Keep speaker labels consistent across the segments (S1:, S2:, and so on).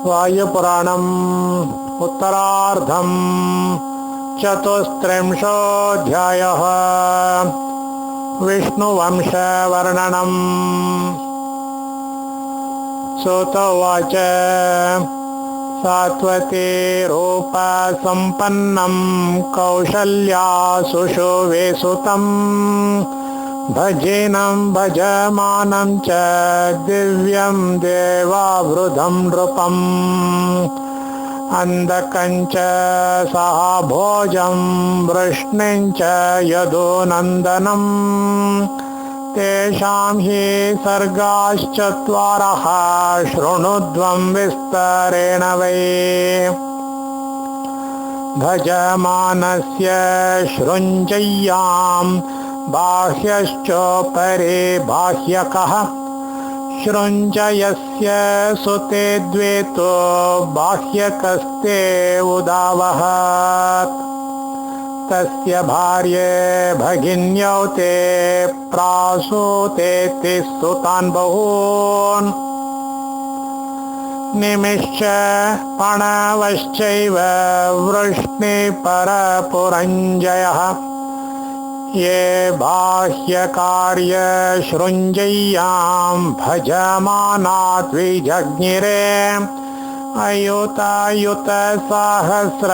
S1: वायुपुराणम् उत्तरार्धम् चतुस्त्रिंशोऽध्यायः विष्णुवंशवर्णनम्। सूत उवाच सात्वते रूपसम्पन्नं कौशल्या सुषुवे सुतं भजिनं भजमानं च दिव्यं देवावृधं नृपम् अंधकञ्च सहाभोजं वृष्णिञ्च यदुनन्दनम् तेषां हि सर्गाश्चत्वारः शृणुध्वं विस्तरेण वै। भजमानस्य शृञ्जय्यां बाह्यश्चोपरि बाह्यकः शृञ्जयस्य सुते द्वेतो बाह्यकस्ते उदावहत् तस्य भार्ये भगिन्यौ ते प्रासूतेति सुतान् बहून् निमिश्च पणवश्चैव वृष्णिपरपुरञ्जयः ये बाह्यकार्य शृञ्जय्यां भजमानात् विजज्ञिरे अयुतायुत सहस्रशतजेदथ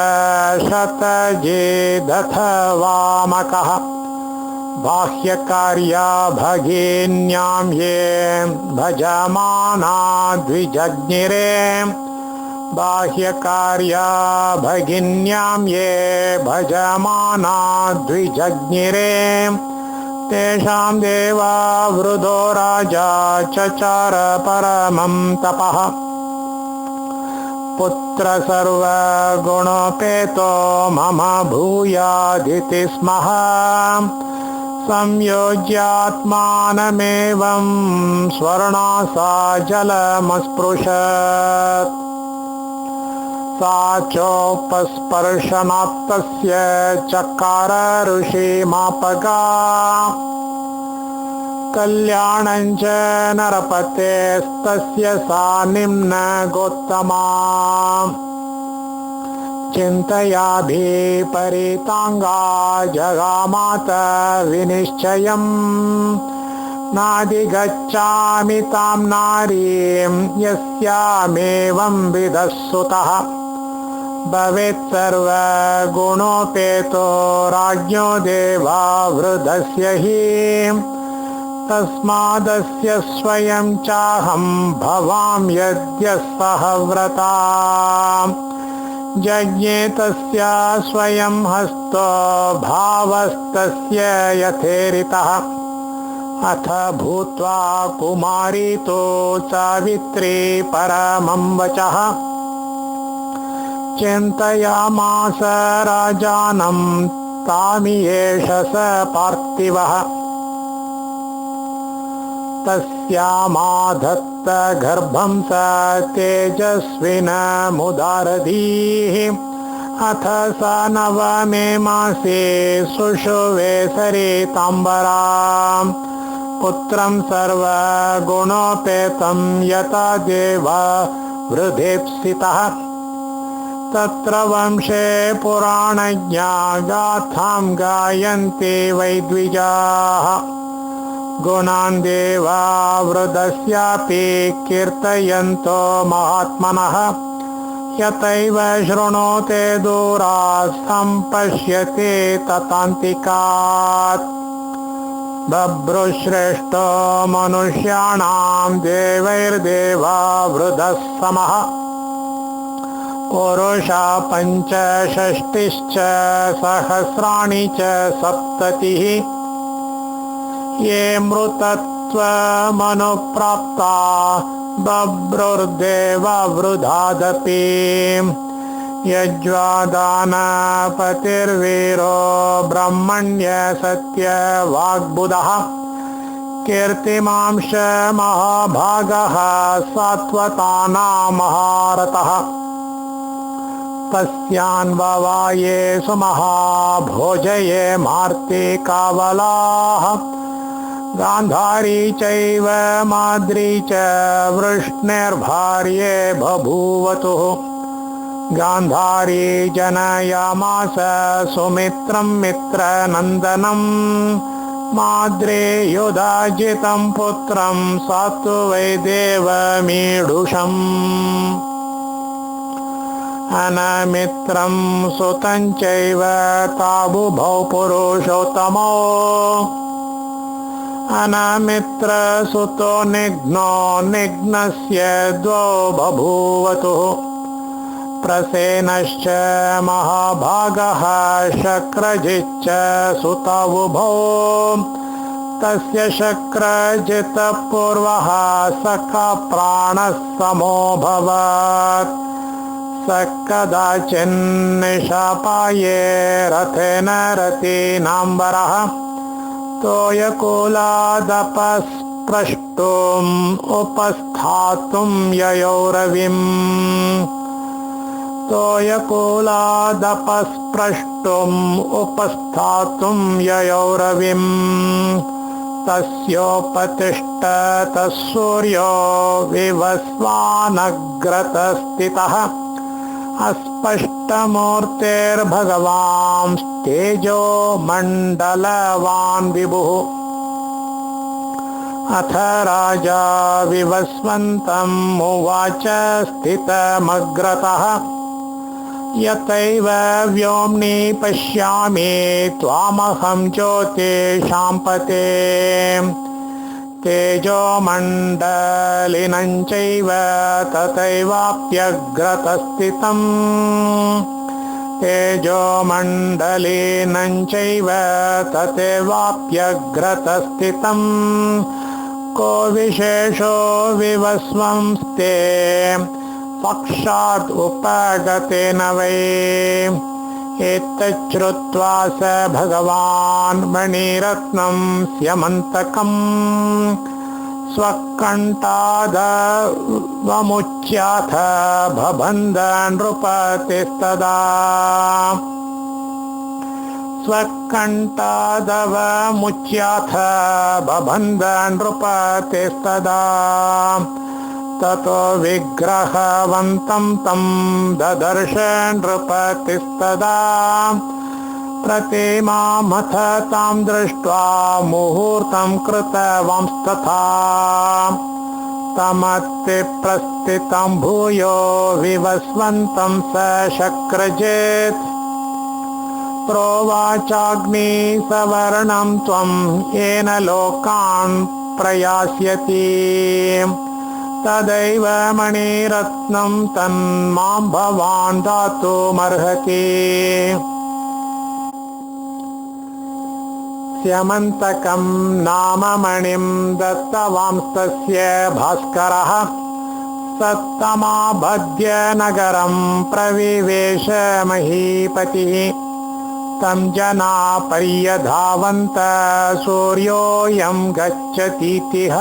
S1: वामकः बाह्यकार्या भगिन्यां ये भजमानात् विजज्ञिरे बाह्यकार्या भगिन्यां ये भजमानात् द्विजज्ञिरे तेषां देवावृधो राजा चचार परमं तपः पुत्र सर्वगुणोपेतो मम भूयादिति स्मः संयोज्यात्मानमेवं स्वर्णासा जलमस्पृशत् सा चोपस्पर्शनात्तस्य चकार ऋषिमापगा कल्याणञ्च नरपतेस्तस्य सा निम्नगोत्तमा चिन्तयाभिपरीताङ्गा जगामात विनिश्चयम् नाधिगच्छामि तां नारीं यस्यामेवं विदस्सुतः भवेत् सर्वगुणोपेतो राज्ञो देवावृधस्य हि तस्मादस्य स्वयं चाहं भवां यद्यः सह व्रता जज्ञे तस्य स्वयं हस्तो भावस्तस्य यथेरितः अथ भूत्वा कुमारी तो सावित्री परमं वचः चिन्तयामास राजानं तामियेष स पार्थिवः तस्यामाधत्त गर्भं स तेजस्विनमुदारधीः अथ स नवमे मासे सुषुवे सरिताम्बराम् पुत्रं सर्वगुणोपेतं यथा देवा वृधेप्सितः तत्र वंशे पुराणज्ञा गाथां गायन्ति वै द्विजाः गुणान् देवावृधस्यापि कीर्तयन्तो महात्मनः यतैव शृणोते दूरात् सम्पश्यते ततान्तिकात् बभ्रुश्रेष्ठो मनुष्याणां देवैर्देवावृधः समः पुरुषा पञ्चषष्टिश्च सहस्राणि च सप्ततिः ये मृतत्वमनुप्राप्ता बभ्रुर्देवावृधादपि यज्वादानपतिर्वीरो ब्रह्मण्य सत्यवाग्बुधः कीर्तिमांश महाभागः सात्वतानां महारथः तस्यान्ववाये सुमहाभोजये मार्तिकावलाः गान्धारी चैव माद्री च वृष्णिर्भार्ये बभूवतुः गान्धारी जनयामास सुमित्रं मित्रनन्दनं माद्रे युधाजितं पुत्रं सातु वै देवमीढुषम् अनमित्रं सुतं चैव ताबुभौ पुरुषोत्तमो अनमित्रसुतो निघ्नो निघ्नस्य द्वौ बभूवतुः प्रसेनश्च महाभागः शक्रजिच्च सुतवुभौ तस्य शक्रजितः पूर्वः सखा प्राणः समोऽभवत् स कदाचिन्निशापाये रथेन रतीनाम्बरः तोयकुलादपस्पृष्टुम् उपस्थातुं ययोरविम् तोयकुलादपस्पृष्टुम् उपस्थातुं ययोरविम् तस्योपतिष्ठतः सूर्यो विवस्वानग्रतस्थितः अस्पष्टमूर्तेर्भगवान् तेजो मण्डलवान् विभुः अथ राजा विवस्वन्तम् उवाच स्थितमग्रतः यतैव व्योम्नि पश्यामि त्वामहं ज्योतिषां पते तेजोमण्डलिनं चैव तथैवाप्यग्रतस्थितम् तेजोमण्डलिनं चैव तथैवाप्यग्रतस्थितम् को विशेषो विवस्वंस्ते साक्षात् उपगतेन वै एतच्छ्रुत्वा स भगवान् मणिरत्नं स्यमन्तकम् स्वकण्ठादवमुच्याथ बबन्ध नृपतिस्तदा स्वकण्ठादवमुच्याथ बबन्ध नृपतिस्तदा ततो विग्रहवन्तं तं ददर्श नृपतिस्तदा प्रतिमामथ तां दृष्ट्वा मुहूर्तं कृतवांस्तथा तमत्ति प्रस्थितं भूयो विवस्वन्तं स शक्रजित् प्रोवाचाग्नि सवर्णं त्वं येन लोकान् प्रयास्यति तदैव मणिरत्नं तन्मां भवान् दातुमर्हति स्यमन्तकं नाम मणिं दत्तवांस्तस्य भास्करः सत्तमाभद्य नगरं प्रविवेश महीपतिः तं जना पर्यधावन्त सूर्योऽयं गच्छतीतिह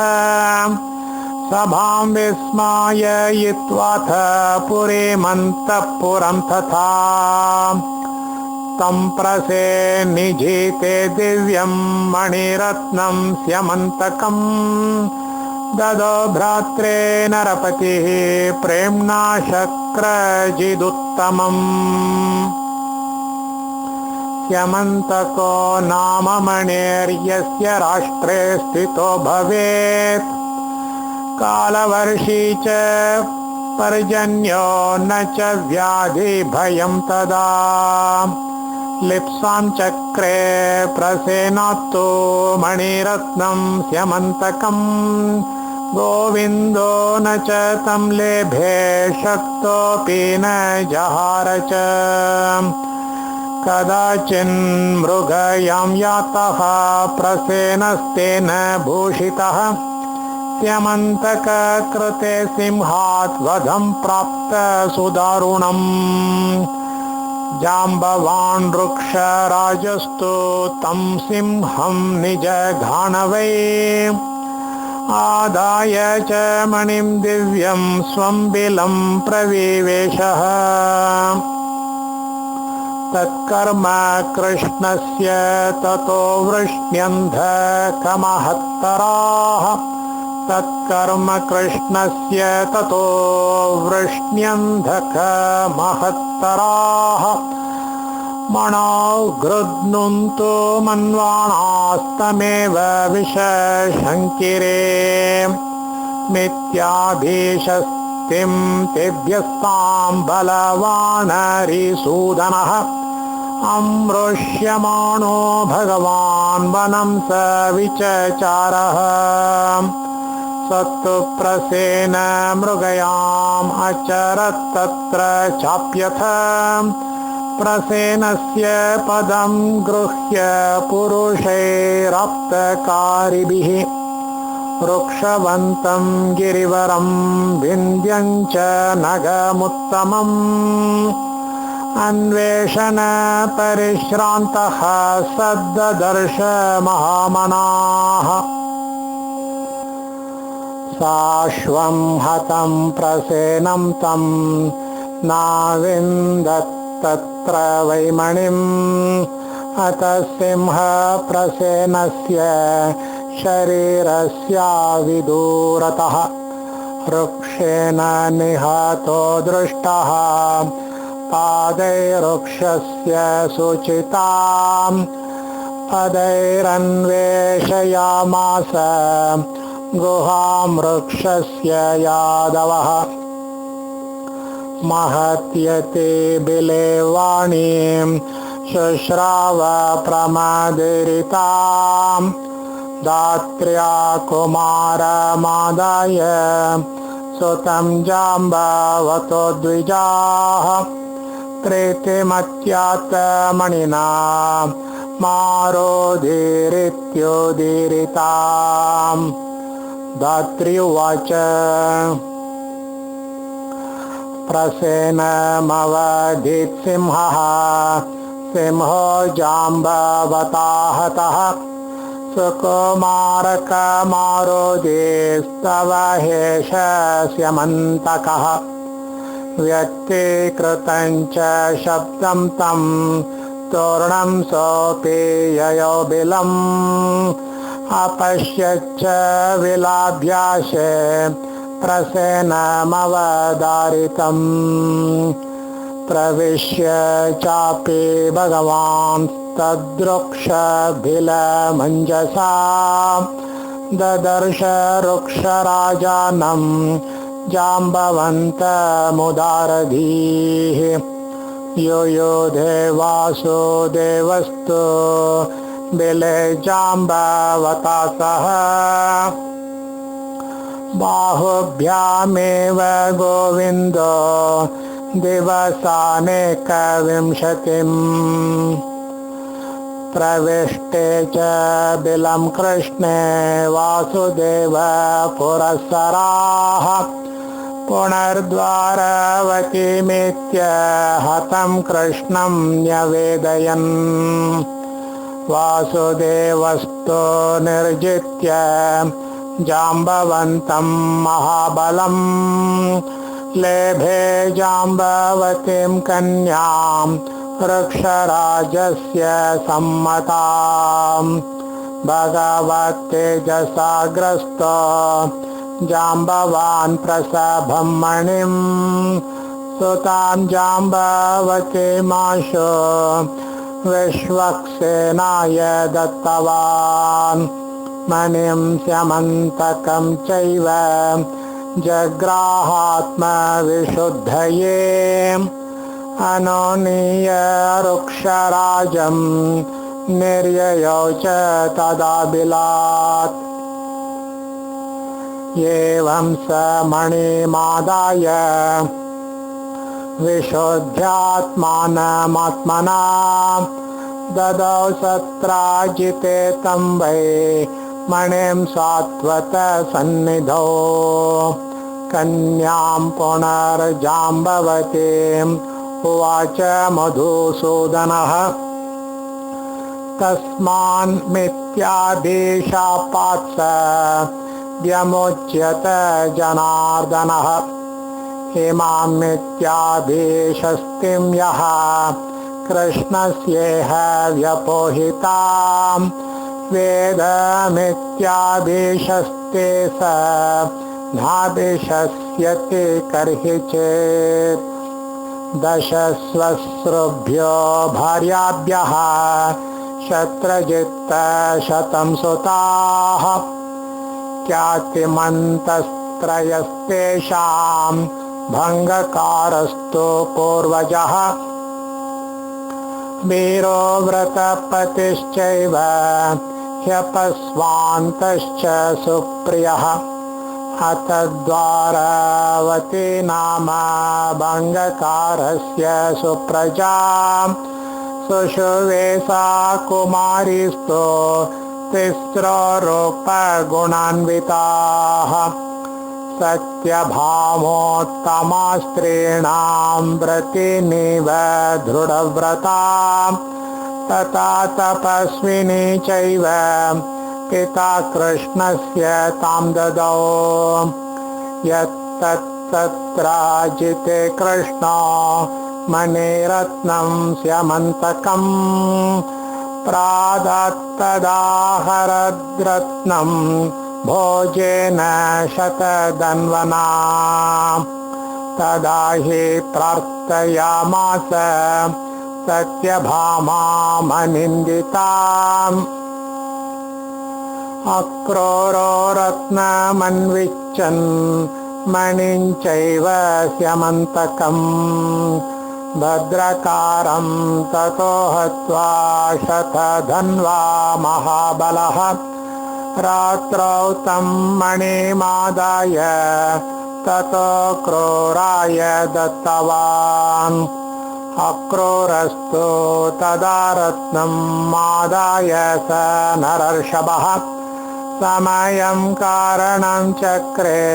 S1: सभां विस्माययित्वाथ पुरीमन्तःपुरं तथा तं प्रसेनिजिते दिव्यं मणिरत्नं स्यमन्तकम् ददो भ्रात्रे नरपतिः प्रेम्णा शक्रजिदुत्तमम् स्यमन्तको नाम मणिर्यस्य राष्ट्रे स्थितो भवेत् कालवर्षी च पर्जन्यो न च व्याधि भयं तदा लिप्सां चक्रे प्रसेनात्तो मणिरत्नं स्यमन्तकम् गोविन्दो न च तं लेभे शक्तोऽपि न जहार च कदाचिन्मृगयां यातः प्रसेनस्तेन भूषितः स्यमन्तककृते सिंहात् वधं प्राप्त सुदारुणम् जाम्बवान् वृक्षराजस्तु तं सिंहं निजघाणवै आदाय च मणिं दिव्यं स्वं बिलं प्रविवेशः तत्कर्म कृष्णस्य ततो वृष्ण्यन्धकमहत्तराः तत्कर्म कृष्णस्य ततो वृष्ण्यन्धकमहत्तराः मनो गृध्नुन्तो मन्वाणास्तमेव विशशङ्किरे मिथ्याभीषस्तिं तेभ्यस्तां बलवानरिसूदनः अमृष्यमाणो भगवान् वनं स विचचारः सत्तु प्रसेन मृगयाम् अचरत् तत्र चाप्यथ प्रसेनस्य पदं गृह्य पुरुषैराप्तकारिभिः वृक्षवन्तं गिरिवरं विन्ध्यं च नगमुत्तमम् अन्वेषण परिश्रान्तः सद्ददर्श महामनाः साश्वं हतं प्रसेनं तं नाविन्दत् तत्र वैमणिम् अत सिंह प्रसेनस्य शरीरस्याविदूरतः वृक्षेण निहतो दृष्टः पादैर्वृक्षस्य सूचितां पदैरन्वेषयामास गुहां वृक्षस्य यादवः महत्यते बिले वाणीं शुश्राव प्रमदिरितां दात्र्या कुमारमादाय सुतं जाम्बवतो द्विजाः प्रीतिमत्यात्मनिना मारोधीरित्योदीरिताम् दात्री उवाच प्रसेनमवधीत् सिंहः सिंहो जाम्बवता हतः सुकुमारकमारोधेस्तव हेशस्यमन्तकः व्यक्तीकृतं च शब्दं तं तोरणं सोऽपि ययो बिलम् अपश्यच्च विलाभ्याशे प्रसेनमवदारितम् प्रविश्य चापि भगवान् तद्रुक्षभिलमञ्जसा ददर्श रुक्षराजानं जाम्बवन्तमुदारधीः यो यो देवासुदेवस्तु बिले जाम्बवता सह बाहुभ्यामेव गोविन्दो दिवसानेकविंशतिम् प्रविष्टे च बिलं कृष्णे वासुदेव पुरःसराः पुनर्द्वारवतीमेत्य हतं कृष्णं न्यवेदयन् वासुदेवस्तो निर्जित्य जाम्बवन्तं महाबलम् लेभे जाम्बवतीं कन्यां वृक्षराजस्य सम्मताम् भगवत्तेजसा ग्रस्तो जाम्बवान् प्रसभं मणिं सुतां जाम्बवतीमाशु विश्वक्सेनाय दत्तवान् मणिं स्यमन्तकं चैव जग्राहात्मविशुद्धये अनोनीय रुक्षराजं निर्ययौ च तदाबिलात् एवं स मणिमादाय विशुद्ध्यात्मानमात्मना ददौ सत्राजिते तं वै मणिं सात्वत सन्निधौ कन्यां पुनर्जाम्बवतीम् उवाच मधुसूदनः तस्मान्मिथ्याभिशापात् स व्यमुच्यत जनार्दनः इमां मिथ्याभिषस्तिं यः कृष्णस्येह व्यपोहिताम् वेदमित्याभिशस्ते स नाभिशस्यते कर्हि चेत् दशस्वस्रुभ्यो भार्याभ्यः शत्रजित्त शतं सुताः ख्यातिमन्तस्त्रयस्तेषां भङ्गकारस्तु पूर्वजः वीरो व्रतपतिश्चैव ह्यपस्वान्तश्च सुप्रियः हतद्वारावती नाम भङ्गकारस्य सुप्रजा सुषुवे सा कुमारीस्तो तिस्रो रूपगुणान्विताः सत्यभामोत्तमा स्त्रीणां व्रतिनिव दृढव्रता तथा तपस्विनी चैव पिता कृष्णस्य तां ददौ यत्तत्राजिते कृष्णो मणिरत्नं स्यमन्तकम् प्रादत्तदाहरद्रत्नं भोजेन शतधन्वना तदा हि प्रार्थयामास सत्यभामामनिन्दिताम् अक्रोरो रत्नमन्विच्छन् मणिञ्चैव स्यमन्तकम् भद्रकारं ततो हत्वा शतधन्वा महाबलः रात्रौ तं मणिमादाय ततो क्रूराय दत्तवान् अक्रूरस्तु तदा रत्नं मादाय स नरर्षभः समयं कारणं चक्रे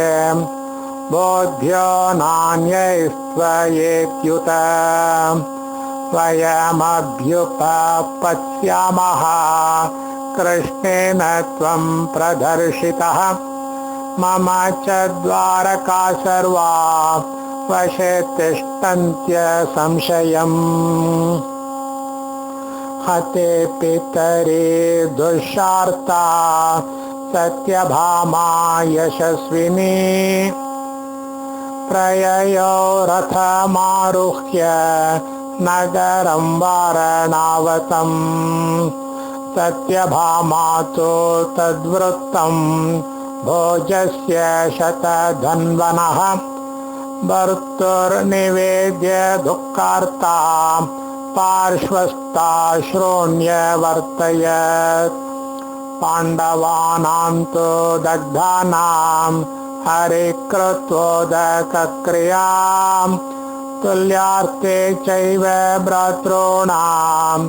S1: बोध्यो नान्यैस्त्वयेत्युत वयमभ्युपपत्स्यामः कृष्णेन त्वं प्रदर्शितः मम च द्वारका सर्वा वशे तिष्ठन्त्य संशयम् हते पितरे दुःशार्ता सत्यभामा यशस्विनी प्रययो रथमारुह्य नगरं वारणावतम् सत्यभामा तु तद्वृत्तं भोजस्य शतधन्वनः भर्तुर्निवेद्य दुःखार्ता पार्श्वस्था श्रोण्यवर्तयत् पाण्डवानां तु दग्धानां हरिकृत्वोदकक्रियां तुल्यार्थे चैव भ्रातॄणां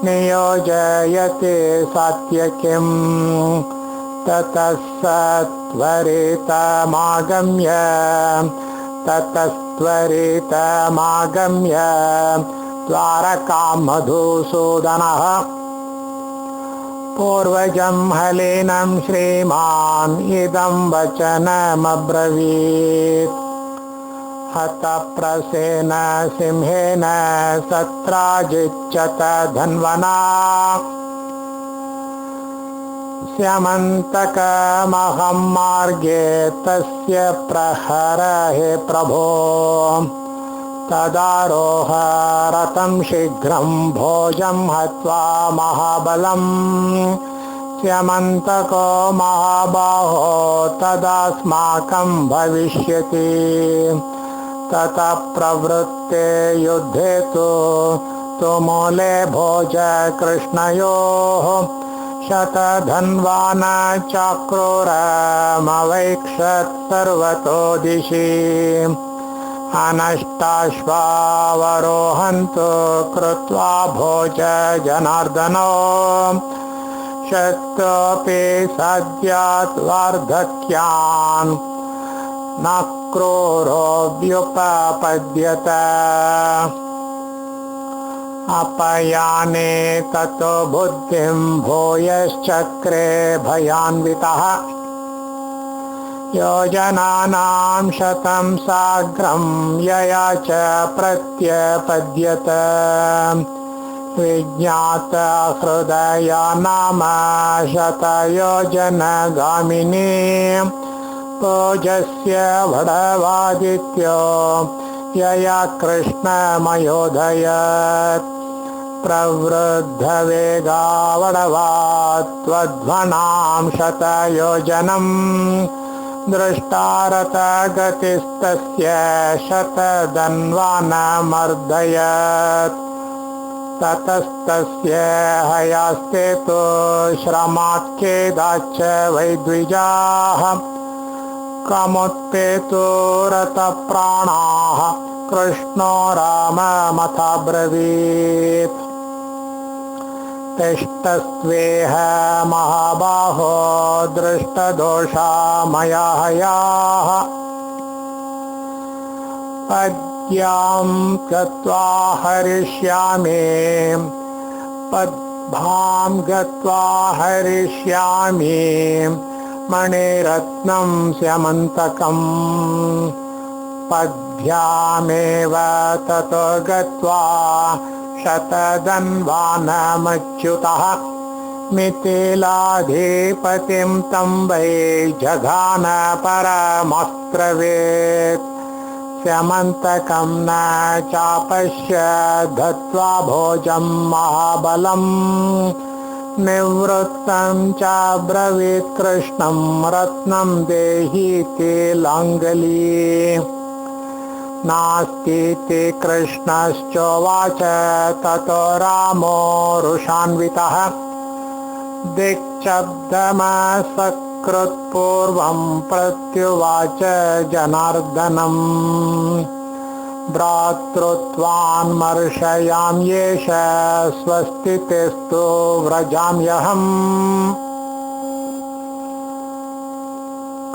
S1: नियोजयति सात्यकिम् ततः ततस्त्वरितमागम्य द्वारकां मधुसूदनः पूर्वजं हलीनं श्रीमान् इदं वचनमब्रवीत् हतप्रसेन सिंहेन सत्राजिच्यत धन्वना स्यमन्तकमहं मार्गे तस्य प्रहर हे प्रभो तदारोह रथं शीघ्रं भोजं हत्वा महाबलम् स्यमन्तको महाबाहो तदास्माकं भविष्यति ततः प्रवृत्ते युद्धे तु मूले भोज कृष्णयोः शतधन्वान् चाक्रूरमवैक्षत् सर्वतो दिशि अनष्टाश्वावरोहन्तु कृत्वा भोज जनार्दनो शक्तोऽपि सद्यात् वार्धक्यान् न क्रूरोऽभ्युपपद्यत अपयाने ततो बुद्धिं भूयश्चक्रे भयान्वितः योजनानां शतं साग्रं यया च प्रत्यपद्यत विज्ञात हृदय नाम शतयोजनगामिनी पूज्यस्य भडवादित्यो यया कृष्णमयोधयत् प्रवृद्धवेगावडवात्वध्वनां शतयोजनं दृष्टारतगतिस्तस्य शतधन्वानमर्दयत् ततस्तस्य हयास्ते तु श्रमात्खेदाच्च वैद्विजाः कमुत्पेतो रतप्राणाः कृष्णो राममथाब्रवीत् तिष्ठस्त्वेह महाबाहो दृष्टदोषा मया हयाः पद्भ्यां गत्वा हरिष्यामि मणिरत्नं स्यमन्तकम् पद्भ्यामेव ततो गत्वा शतधन्वानमच्युतः मिथिलाधिपतिं तं वै जघान परमस्त्रवेत् स्यमन्तकं न चापश्य दत्त्वा भोजं महाबलं निवृत्तं चाब्रवीत् कृष्णं रत्नं देहीति लाङ्गली नास्तीति कृष्णश्चोवाच ततो रामो रुषान्वितः दिक्शब्दमसकृत्पूर्वं प्रत्युवाच जनार्दनम् भ्रातृत्वान्मर्शयाम्येष स्वस्तितेस्तु व्रजाम्यहम्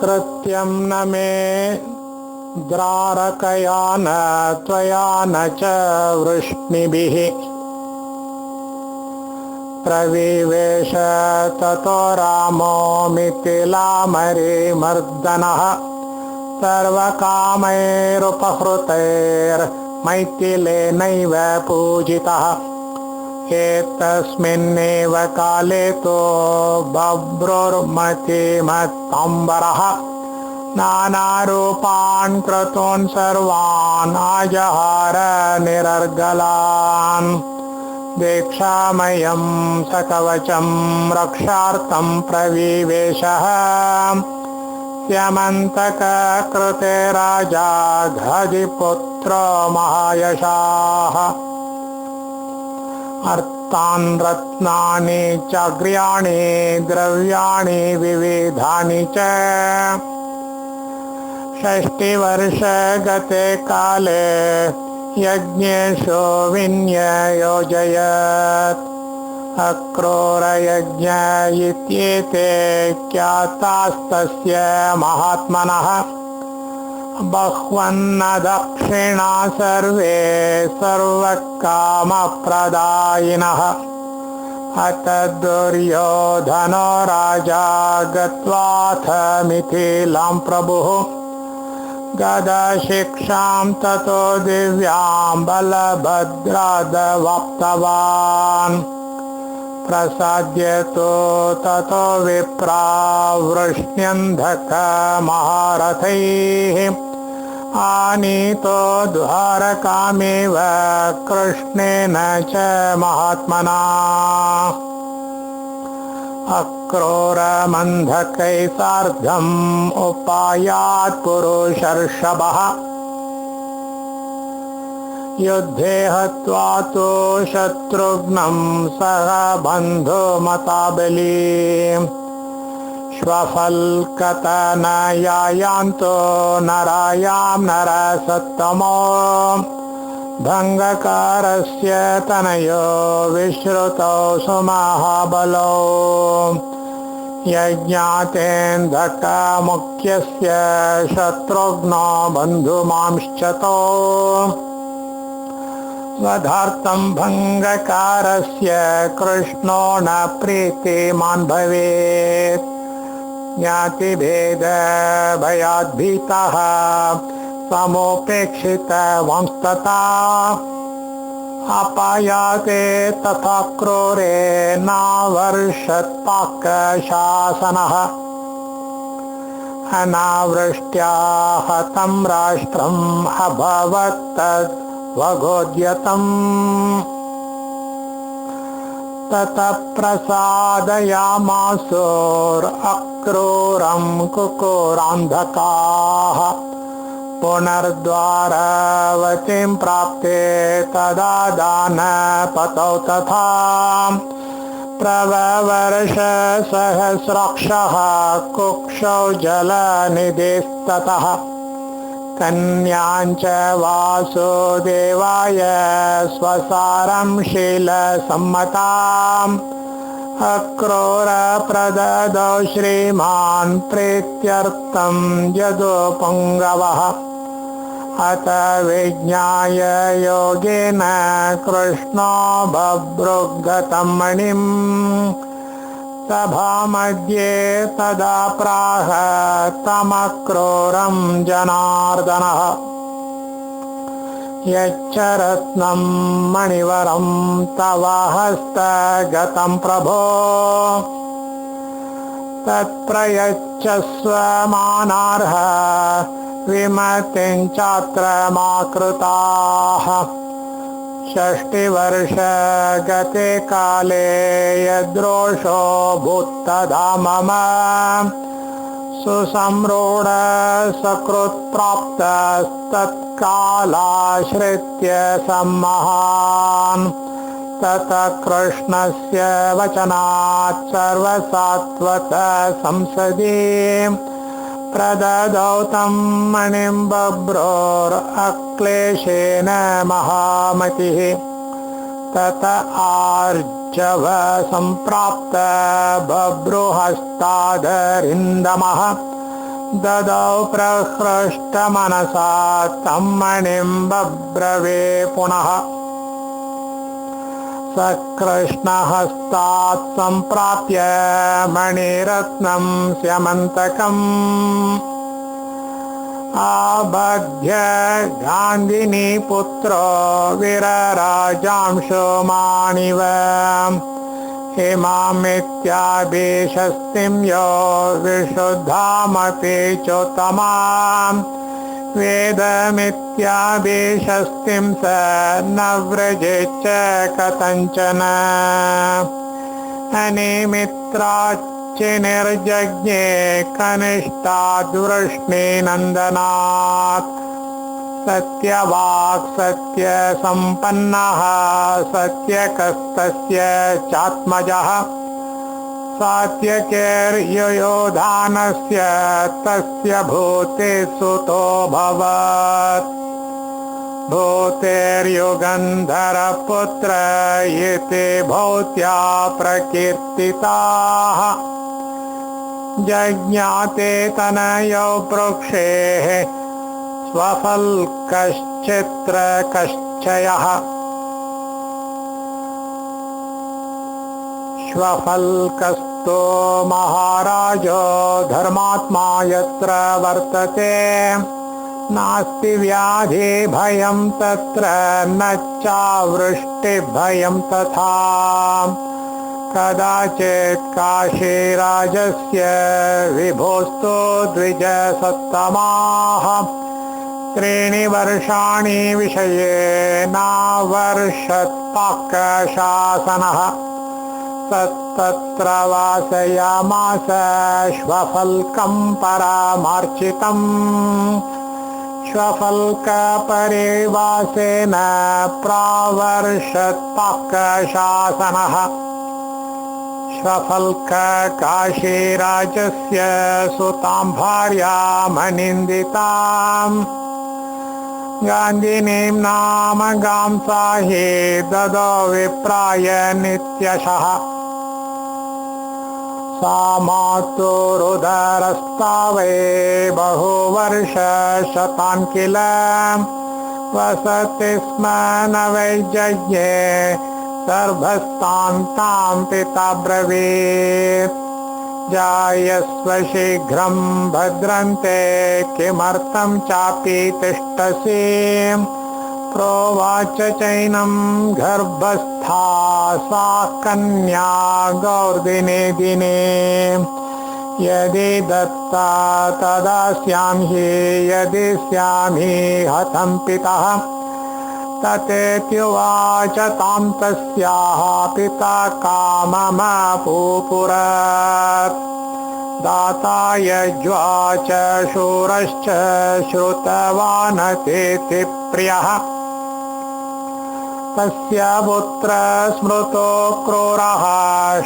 S1: कृत्यं न मे द्रारकया न त्वया न च वृष्णिभिः प्रविवेश ततो रामो मिथिलामरिमर्दनः सर्वकामैरुपहृतैर्मैथिलेनैव पूजितः एतस्मिन्नेव काले तु बभ्रुर्मतिमत्तम्बरः नानारूपान् क्रतून् सर्वान् आजहार निरर्गलान् दीक्षामयं सकवचं रक्षार्थं प्रविवेशः स्यमन्तककृते राजा घजिपुत्रो महायशाः अर्थान् रत्नानि चाग्र्याणि द्रव्याणि विविधानि च षष्टिवर्षगते काले यज्ञेषु विन्ययोजयत् अक्रूरयज्ञ इत्येते ख्यातास्तस्य महात्मनः बह्वन्न दक्षिणा सर्वे सर्वकामप्रदायिनः अत दुर्योधनो राजा गत्वाथ मिथिलां प्रभुः गदाशिक्षां ततो दिव्यां बलभद्रादवाप्तवान् प्रसाद्य तु ततो विप्रा वृष्ण्यन्धकमहारथैः आनीतो द्वारकामेव कृष्णेन च महात्मना अक्रूरमन्धकै सार्धम् उपायात् पुरुषर्षभः युद्धे हत्वा तु शत्रुघ्नं सह बन्धुमताबली श्वफल्कतनयायान्तो नरायां नरसत्तमो भङ्गकारस्य तनयो विश्रुतौ सुमहाबलौ यज्ञातेऽन्धकमुख्यस्य शत्रुघ्नो बन्धुमांश्चतो वधार्थं भङ्गकारस्य कृष्णो न प्रीतिमान् भवेत् ज्ञातिभेद भयाद्भीतः समुपेक्षितवंस्तथा अपयाते तथा क्रूरे नावर्षत्पाकशासनः अनावृष्ट्या हतं राष्ट्रम् अभवत् तद्वगोद्यतम् ततः प्रसादयामासुरक्रूरं कुकुरान्धकाः पुनर्द्वारावतीं प्राप्ते तदा दानपतौ तथा प्रववर्ष सहस्राक्षः कुक्षौ जलनिधिस्ततः कन्याञ्च वासुदेवाय स्वसारं शीलसम्मताम् अक्रूर प्रददौ श्रीमान् प्रीत्यर्थं यदुपुङ्गवः अत विज्ञाय योगेन कृष्णो बभ्रुगतं मणिं सभामध्ये तदा प्राह तमक्रूरं जनार्दनः यच्च रत्नं मणिवरं तव हस्तगतं प्रभो तत्प्रयच्छस्व मानार्ह विमतिं चात्र मा कृताः षष्टिवर्ष गते काले यद्रोषो भूत्तदा मम सुसंरूढ सकृत्प्राप्तस्तत्कालाश्रित्य सम्महान् ततः कृष्णस्य वचनात् सर्वसात्वत संसदि प्रददौ तं मणिं बभ्रोरक्लेशेन महामतिः तत आर्जव सम्प्राप्त बभ्रुहस्तादरिन्दमः ददौ प्रहृष्टमनसा तं मणिं बभ्रवे पुनः स कृष्णहस्तात् सम्प्राप्य मणिरत्नं स्यमन्तकम् आबध्य गान्धिनी पुत्रो वीरराजांशो मानिव इमामित्याभिषस्तिं यो विशुद्धामपि चोत्तमाम् वेदमित्याभिषस्तिं स न व्रजेच्च कथञ्चन अनिमित्राच्च निर्जज्ञे कनिष्ठाद्वृष्णिनन्दनात् सत्यवाक् सत्यसम्पन्नः सत्यकस्तस्य चात्मजः सात्यकेर्ययोधानस्य तस्य भूते सुतो भवत् भूतेर्युगन्धरपुत्र इति भूत्या प्रकीर्तिताः जज्ञाते तनयो वृक्षेः स्वफल्कश्चित्रकश्चयः श्वफल्कस्तो महाराजो धर्मात्मा यत्र वर्तते नास्ति व्याधि भयं तत्र न चावृष्टि भयं तथा कदाचित् काशीराजस्य विभोस्तु द्विजसत्तमाः 3 वर्षाणि विषये नावर्षत्पाकशासनः तत्र वासयामास श्वफल्कं परामार्चितम् श्वफल्कपरिवासेन प्रावर्षत्पाकशासनः श्वफल्क काशीराजस्य सुतां भार्यामनिन्दिताम् गान्धिनीं नाम गांसाहि ददौ विप्राय नित्यशः सा मातुरुदरस्था वै बहुवर्षशतान् किल वसति स्म न वै जज्ञे सर्वस्तां तां पिता ब्रवीत् जायस्व शीघ्रं भद्रन्ते किमर्थं चापि तिष्ठसि प्रोवाच चैनं गर्भस्था सा कन्या गौर्दिने दिने यदि दत्ता तदास्यामि यदि स्यामि हतं पितः ततेत्युवाच तां तस्याः पिता काममपुपुरत् दाता यज्वाच शूरश्च श्रुतवान् तेति प्रियः तस्य पुत्र स्मृतो क्रूरः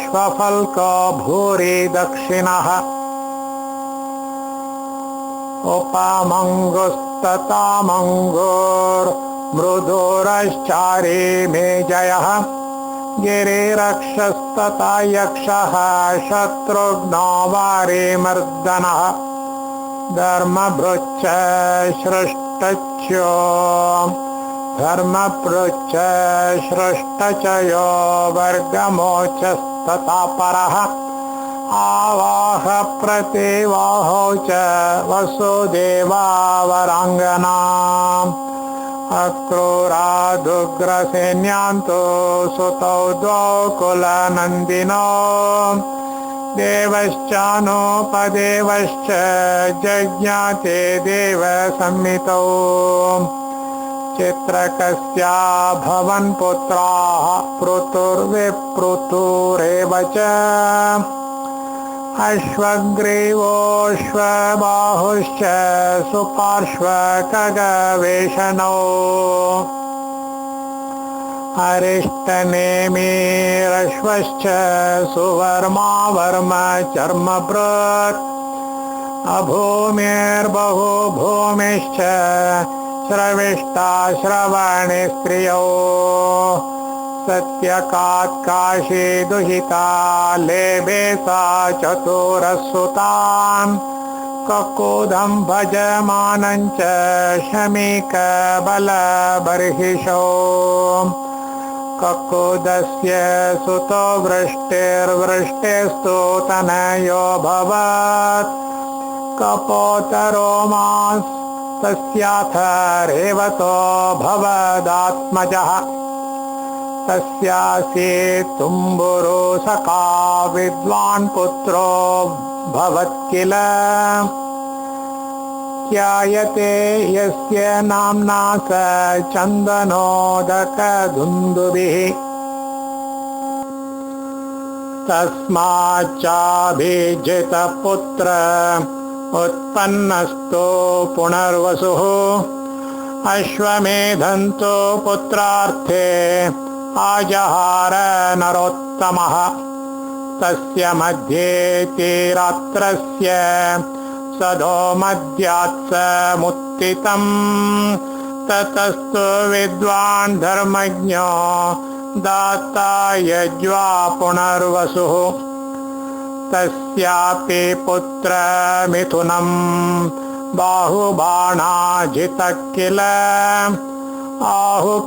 S1: श्वफल्को भूरि दक्षिणः उपमङ्गुस्तथा मृदुरश्चारी मे जयः गिरिरक्षस्तथा यक्षः शत्रुघ्नो वारिमर्दनः धर्मभृच्च सृष्टचयो वर्गमोचस्तथा परः आवाह प्रतिवाहो च वसुदेवावराङ्गनाम् अक्रूरादुग्रसैन्यान्तो सुतौ द्वौ कुलनन्दिनो देवश्चानुपदेवश्च जज्ञाते देवसंमितौ चित्रकस्या भवन् पुत्राः पृथुर्विपृथुरेव च अश्वग्रीवोऽश्वबाहुश्च सुपार्श्वखगवेषणौ अरिष्टनेमिरश्वश्च सुवर्मा चर्मभृत् अभूमिर्बहुभूमिश्च श्रविष्टा श्रवणे स्त्रियो सत्यकात्काशी दुहिता लेभे सा चतुरसुतान् ककुदं भजमानं च शमीकबलबर्हिषो ककुदस्य सुतो वृष्टिर्वृष्टिस्तु तनयो भवत् कपोतरो तस्याथ रेवतो भवदात्मजः तस्यासि तुम्बुरो सखा विद्वान् पुत्रो भवत् किल ख्यायते यस्य नाम्ना स चन्दनोदकदुन्दुभिः तस्माच्चाभिजितपुत्र उत्पन्नस्तो पुनर्वसुः अश्वमेधन्तो पुत्रार्थे आजहार नरोत्तमः तस्य मध्ये तिरात्रस्य सदोमद्यात्समुत्थितं ततस्तु विद्वान् धर्मज्ञो दाता यज्वा पुनर्वसुः तस्यापि पुत्र मिथुनं बाहुबाणाजितः किल आहुकश्चाहुकी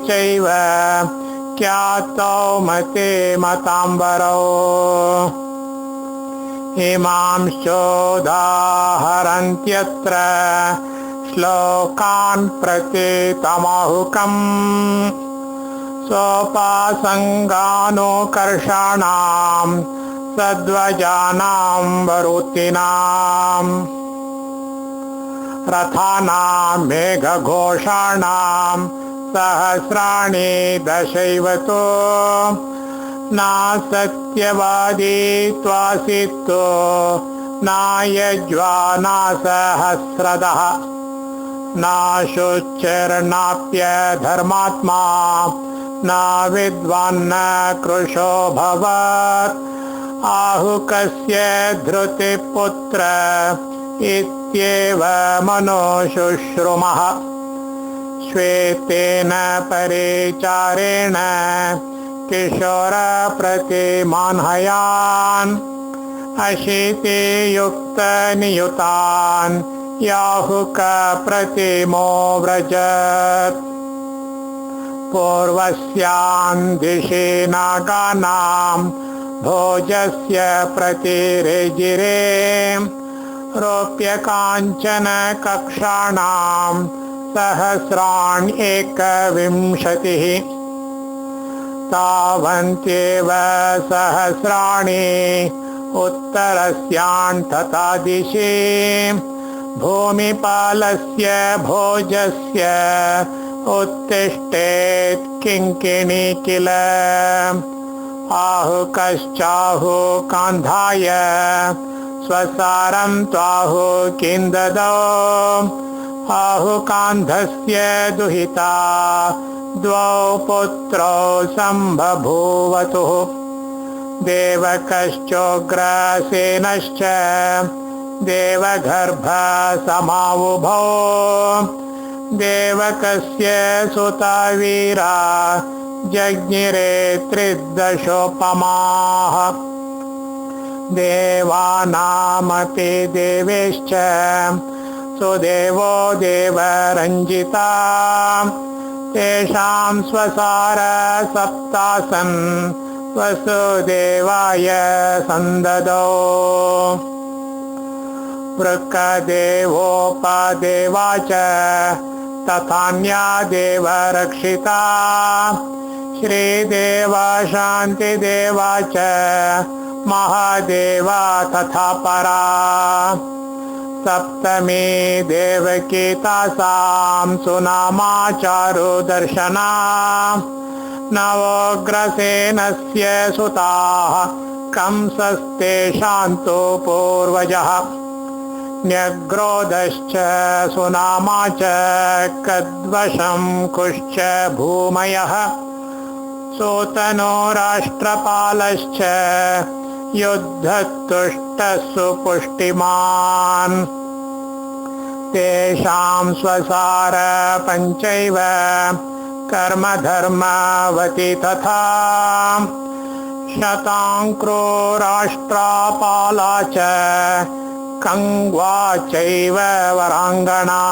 S1: चैव ख्यातौ मते मताम्बरौ इमांश्चोदाहरन्त्यत्र श्लोकान् प्रतीतमाहुकम् सोपासङ्गानुकर्षाणां सद्वजानां वरुतिनाम् रथानां मेघघोषाणां सहस्राणि दशैव तु नासत्यवादी त्वासितो नायज्वा नासहस्रदः नाशुचिर्नाप्यधर्मात्मा न विद्वान्न कृशो भवत् आहुकस्य धृतिपुत्र इत्येव मनुशुश्रुमः श्वेतेन परिचारेण किशोरप्रतिमान्हयान् अशीतियुक्तनियुतान् याहुकप्रतिमो व्रजत् पूर्वस्यां दिशि नागानां भोजस्य प्रतिरेजिरे रोप्यकाञ्चन कक्षाणां सहस्राण्येकविंशतिः तावन्त्येव सहस्राणि उत्तरस्यान्तता दिशि भूमिपालस्य भोजस्य उत्तिष्ठेत् किङ्किणी किल आहुकश्चाहुकान्धाय स्वसारं त्वाहु किं ददौ आहुकान्धस्य दुहिता द्वौ पुत्रौ सम्बभूवतुः देवकश्चोग्रसेनश्च देवगर्भसमावुभौ देवकस्य सुता वीरा जज्ञिरे त्रिदशोपमाः देवानामपि देवेश्च सुदेवो देवरञ्जिता तेषां स्वसार सप्तासन् वसुदेवाय सन्ददौ वृकदेवोपदेवा च तथान्या देवरक्षिता श्रीदेवा शान्तिदेवा च महादेवा तथा परा सप्तमी देवकी तासां सुनामा चारुदर्शना नवोग्रसेनस्य सुताः कंसस्तेषां तु पूर्वजः न्यग्रोधश्च सुनामा च कद्वशं कुश्च भूमयः सूतनो राष्ट्रपालश्च युद्धतुष्टः सुपुष्टिमान् तेषां स्वसार पञ्चैव कर्मधर्मवति तथा शताङ्क्रो राष्ट्रपाला च कङ्वा चैव वराङ्गना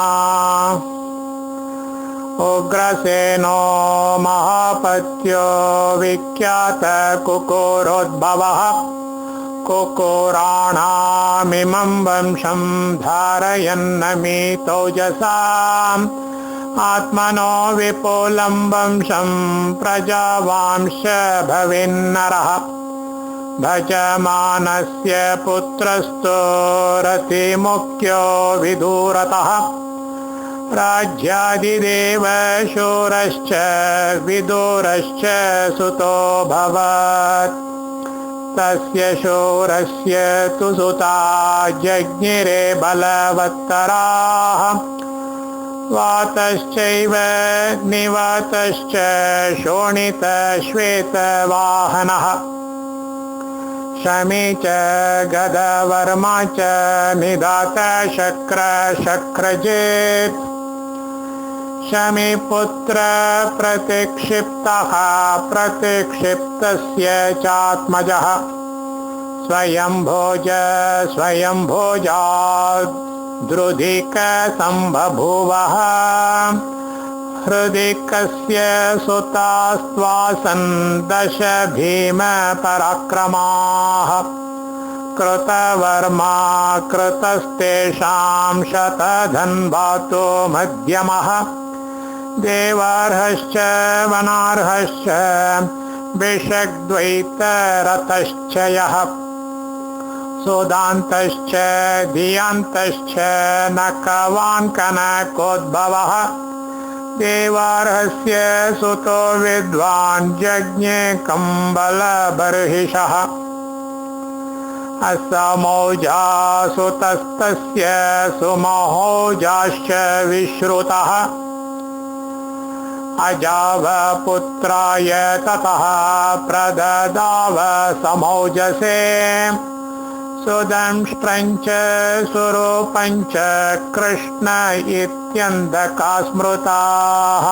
S1: उग्रसेनो महापत्यो विख्यात कुकुरोद्भवः कुकुराणामिमं वंशं धारयन्नमितौजसाम् आत्मनो विपुलं वंशं प्रजावांश भवेन्नरः भजमानस्य पुत्रस्तो रतिमुख्यो विदूरतः राज्यादिदेव शूरश्च विदूरश्च सुतोऽभवत् तस्य शूरस्य तु सुता जज्ञिरे बलवत्तराः वातश्चैव निवातश्च शोणितश्वेतवाहनः शमी च गदवर्मा च निदात शक्रजित् शमीपुत्र प्रतिक्षिप्तः प्रतिक्षिप्तस्य चात्मजः स्वयंभोजात् द्रुधिकसम्बभूवः हृदिकस्य सुतास्त्वासन् दश भीमपराक्रमाः कृतवर्मा कृतस्तेषां शतधन्वातो मध्यमः देवार्हश्च वनार्हश्च विषग्द्वैतरतश्च यः सोदान्तश्च धियान्तश्च नकवान् कनकोद्भवः देवार्हस्य सुतो विद्वान् जज्ञे कम्बलबर्हिषः असमौजा सुतस्तस्य सुमहोजाश्च विश्रुतः अजावपुत्राय ततः प्रददाव समौजसे सुदंष्ट्रञ्च सुरूपञ्च कृष्ण इत्यन्धका स्मृताः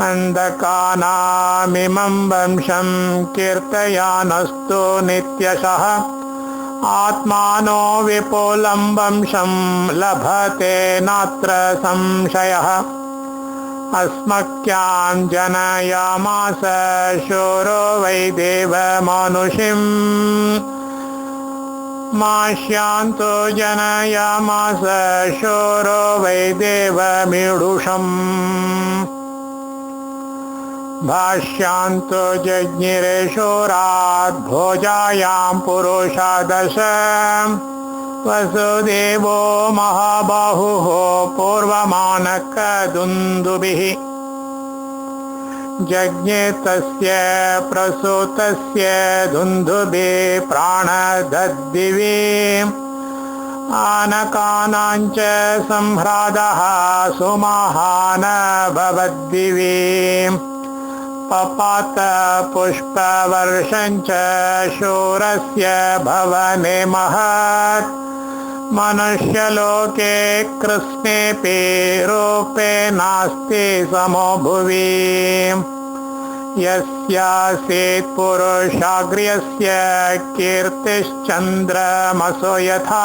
S1: अन्धकानामिमं वंशं कीर्तयानस्तु नित्यशः आत्मानो विपुलं वंशं लभते नात्र संशयः अस्मभ्यां जनयामास शूरो वै देवमानुषीं माश्यान्तो जनयामास शूरो वै देवमीडुषम् भाष्यान्तो जज्ञिरे शूरात् भोजायां पुरुषा दश वसुदेवो महाबाहुः पूर्वमानकदुन्दुभिः जज्ञे तस्य प्रसूतस्य दुन्दुभे प्राणदद्दिवे आनकानाञ्च संह्रादः सुमहान भवद्दिवे पपात पुष्पवर्षञ्च शूरस्य भवने महत् मनुष्यलोके कृष्णेऽपि रूपे नास्ति समो भुवि यस्यासीत् पुरुषाग्र्यस्य कीर्तिश्चन्द्रमसो यथा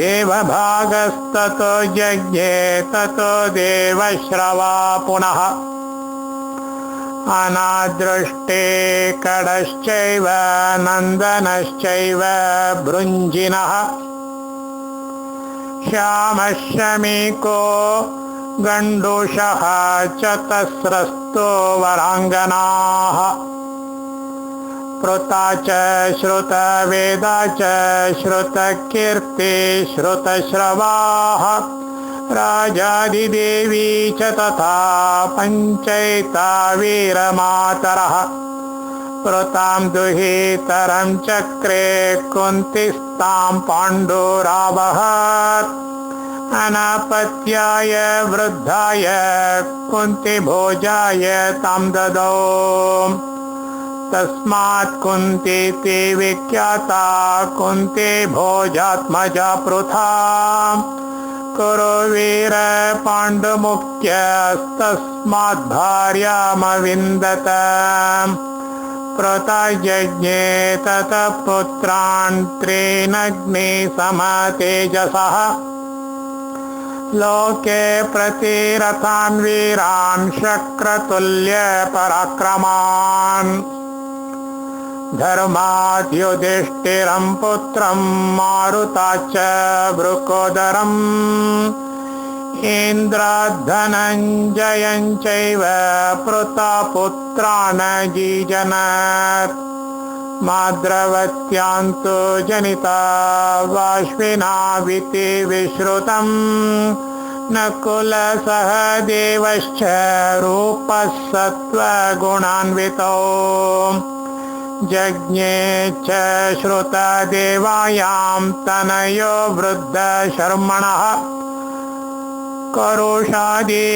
S1: देवभागस्ततो जज्ञे ततो देवश्रवा पुनः अनादृष्टे कडश्चैव नन्दनश्चैव भृञ्जिनः श्यामशमीको गण्डूषः चतस्रस्तो वराङ्गनाः पृता च श्रुतवेदा च श्रुतकीर्ति श्रुतश्रवाः राजादिदेवी च तथा पञ्चैता वीरमातरः पृतां दुहितरं चक्रे कुन्तिस्तां पाण्डुरावहत् अनापत्याय वृद्धाय कुन्तिभोजाय तां ददौ तस्मात् कुन्तीति विख्याता कुन्तिभोजात्मजा पृथा कुरु वीर पाण्डुमुख्यस्तस्मात् भार्यामविन्दत पृता जज्ञे ततः पुत्रान् त्रीनग्नि समतेजसः लोके प्रतिरथान् वीरान् शक्रतुल्य पराक्रमान् धर्मात् युधिष्ठिरं पुत्रं मारुताच्च वृकोदरम् इन्द्रात् धनञ्जयं चैव पृथा पुत्रान् जीजनत् माद्रवत्यां तु जनिता वाश्विनाविति विश्रुतम् नकुलसह देवश्च रूपः सत्त्वगुणान्वितो जज्ञे च श्रुतदेवायां तनयो वृद्धशर्मणः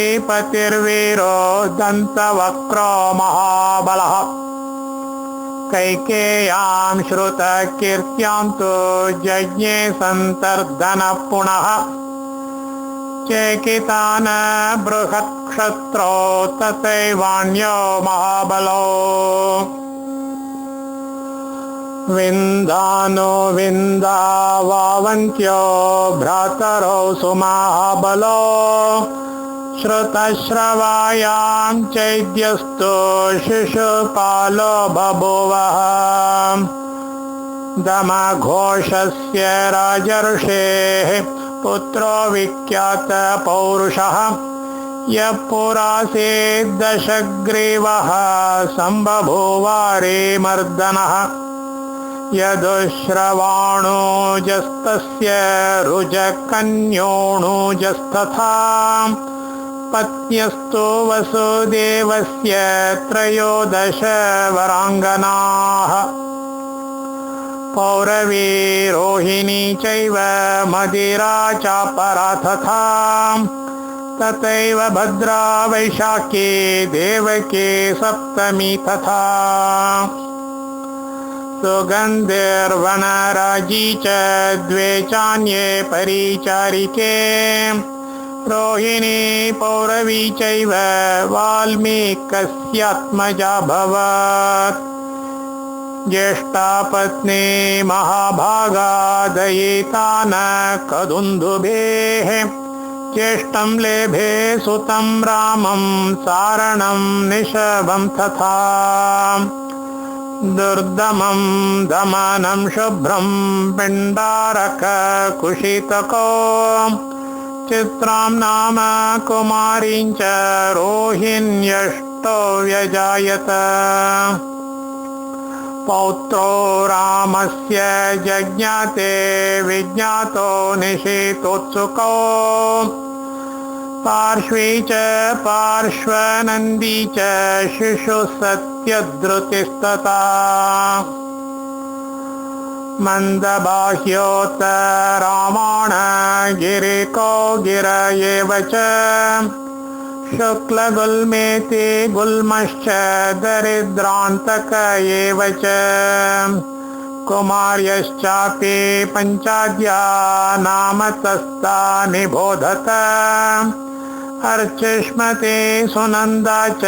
S1: करुषाधिपतिर्वीरो दन्तवक्रो महाबलः कैकेय्यां श्रुतकीर्त्यां तु जज्ञे सन्तर्दनः पुनः चेकितान बृहत्क्षत्रो तथैवान्यो महाबलो विन्दानो विन्दावावन्त्यो भ्रातरो सुमहाबलो श्रुतश्रवायां चैद्यस्तु शिशुपालो बभूवः दमघोषस्य राजर्षेः पुत्रो विख्यातपौरुषः यः पुरासीत् दशग्रीवः सम्बभूवारेमर्दनः यदुश्रवाणोजस्तस्य रुजकन्योणुजस्तथा पत्न्यस्तु वसुदेवस्य त्रयोदश वराङ्गनाः पौरवी रोहिणी चैव मदिरा चापरा तथा तथैव भद्रा वैशाखी देवकी सप्तमी तथा सुगन्धिर्वनराजी च द्वे चान्ये परिचारिके रोहिणी पौरवी चैव वाल्मीकस्यात्मजा भवत् ज्येष्ठा पत्नी महाभागा दयिता न कदुन्दुभेः ज्येष्ठं लेभे सुतं रामं सारणं निशभं तथा दुर्दमं दमनं शुभ्रं पिण्डारककुशितको चित्रां नाम कुमारीं च रोहिण्यष्टो व्यजायत। पौत्रो रामस्य जज्ञाते विज्ञातो निशीतोत्सुको पार्श्वे च पार्श्वनन्दी च शिशुः सत्यद्रुतिस्तथा। मन्दबाह्योत्तरामाण गिरिको गिर एव च शुक्लगुल्मेति गुल्मश्च दरिद्रान्तक एव च। कुमार्यश्चापि पञ्चाद्या नाम तस्ता निबोधत अर्चिष्मते सुनन्दा च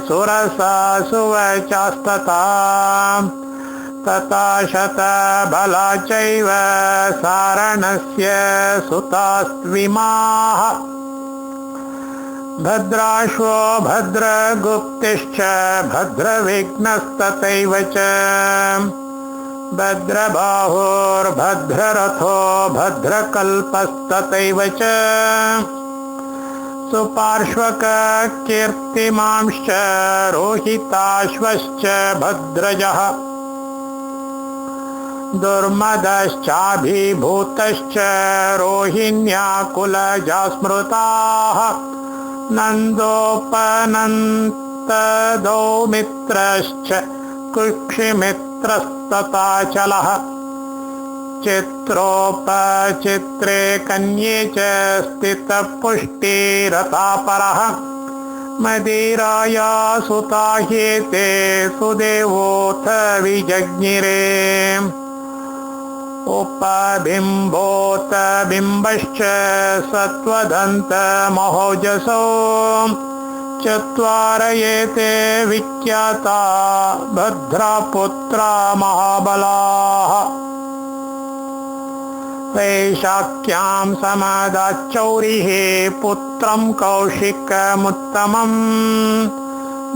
S1: सुरसा सुवचास्तथा। तथा शतबला चैव सारणस्य सुतास्त्विमाः भद्राश्वो भद्रगुप्तिश्च भद्रविघ्नस्तथैव च। भद्रबाहुर्भद्ररथो भद्रकल्पस्तथैव च। सुपार्श्वककीर्तिमांश्च रोहिताश्वश्च भद्रजः दुर्मदश्चाभिभूतश्च रोहिण्याकुलजा स्मृताः नन्दोपनन्तदौमित्रश्च कुक्षिमित्रस्तथाचलः। चित्रोपचित्रे कन्ये च स्थितपुष्टिरतापरः मदिराया सुता ह्येते सुदेवोऽथ विजज्ञिरे। उपबिम्बोत बिम्बश्च सत्त्वदन्तमहोजसो चत्वारयेते विख्याता भद्रापुत्रा महाबलाः। वैशाख्यां समदाच्चौरिः पुत्रं कौशिकमुत्तमम्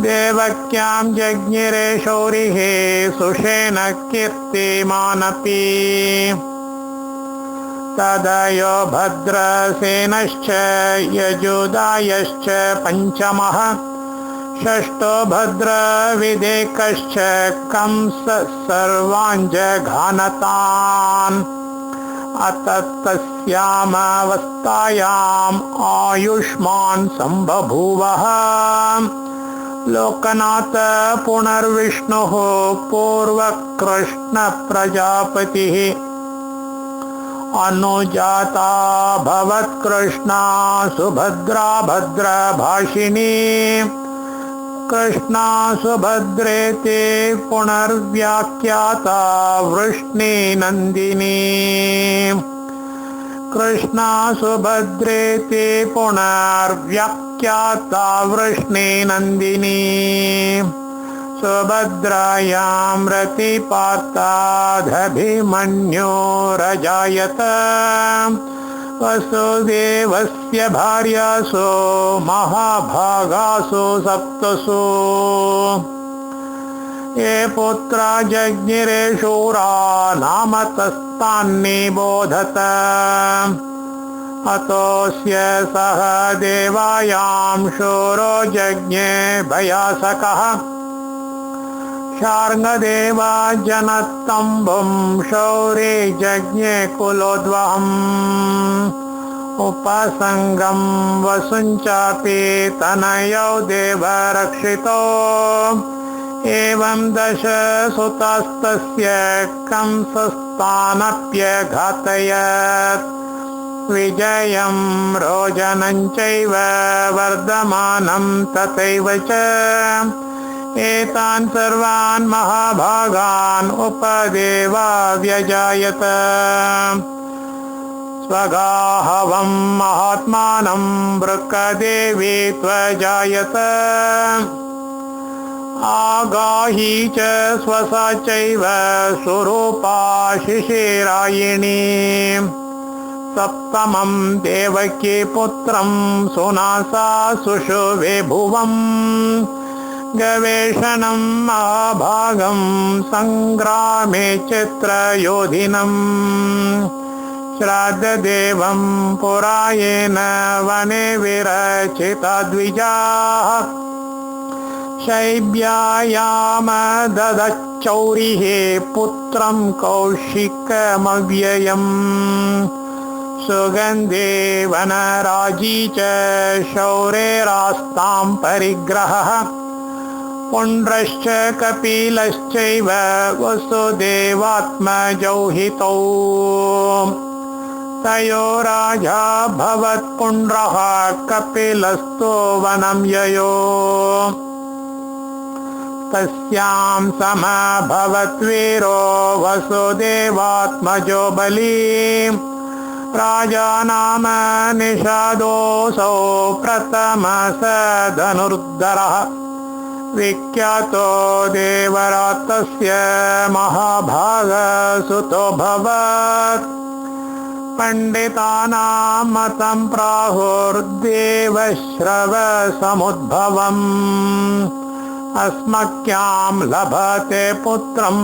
S1: देवक्यां जज्ञिरे शौरिः सुषेण कीर्तिमानपि। तदयो भद्रसेनश्च यजुदायश्च पञ्चमः षष्ठो भद्रविदेकश्च कंसः सर्वान् जघानतान्। अतस्तस्यामवस्थायाम् आयुष्मान् सम्बभूवः लोकनाथ पुनर्विष्णुः पूर्वकृष्ण प्रजापतिः। अनुजाता भवत्कृष्णा सुभद्रा भद्रभाषिणी कृष्णा सुभद्रेति पुनर्व्याख्याता वृष्णिनन्दिनी। कृष्णा सुभद्रेति पुनर्व्याख्याता वृष्णिनन्दिनी। सुभद्रायां रतिपार्तादभिमन्युरजायत वसुदेवस्य भार्यासु महाभागासु सप्तसु। ये पुत्रा जज्ञिरे शूरा नाम तस्तान्निबोधत। अतोऽस्य सह देवायां शूरो जज्ञे भयासकः शार्ङ्गदेवा जनस्तम्भुं शौरे जज्ञे कुलोद्वहम्। उपसङ्गं वसुञ्चापि तनयौ देवरक्षितो एवं दश सुतास्तस्य कंसस्तानप्यघातयत्। विजयं रोजनं चैव वर्धमानं तथैव च। एतान् सर्वान् महाभागान् उपदेवा व्यजायत। स्वगाहवं महात्मानं वृकदेवी त्वजायत। आगाही च स्वसा चैव सुरूपा शिशिरायिणी। सप्तमं देवकी पुत्रं सुनासा सुषुवे भुवम् गवेषणं महाभागं सङ्ग्रामे चित्रयोधिनम् श्राद्धदेवं पुरायेन वने विरचितद्विजाः शैब्यायाम ददच्चौरिः पुत्रं कौशिकमव्ययम् सुगन्धे वनराजी च शौरेरास्तां परिग्रहः पुण्ड्रश्च कपिलश्चैव वसुदेवात्मजौ हितौ तयो राजा भवत्पुण्ड्रः कपिलस्तो वनं ययो तस्यां समभवद्वीरो वसुदेवात्मजो बली राजा नाम निषादोऽसौ प्रथमः धनुर्धरः विख्यातो देवरातस्य महाभागसुतोऽभवत् पण्डितानां मतं प्राहुर्देवश्रवसमुद्भवम् अस्मभ्यां लभते पुत्रम्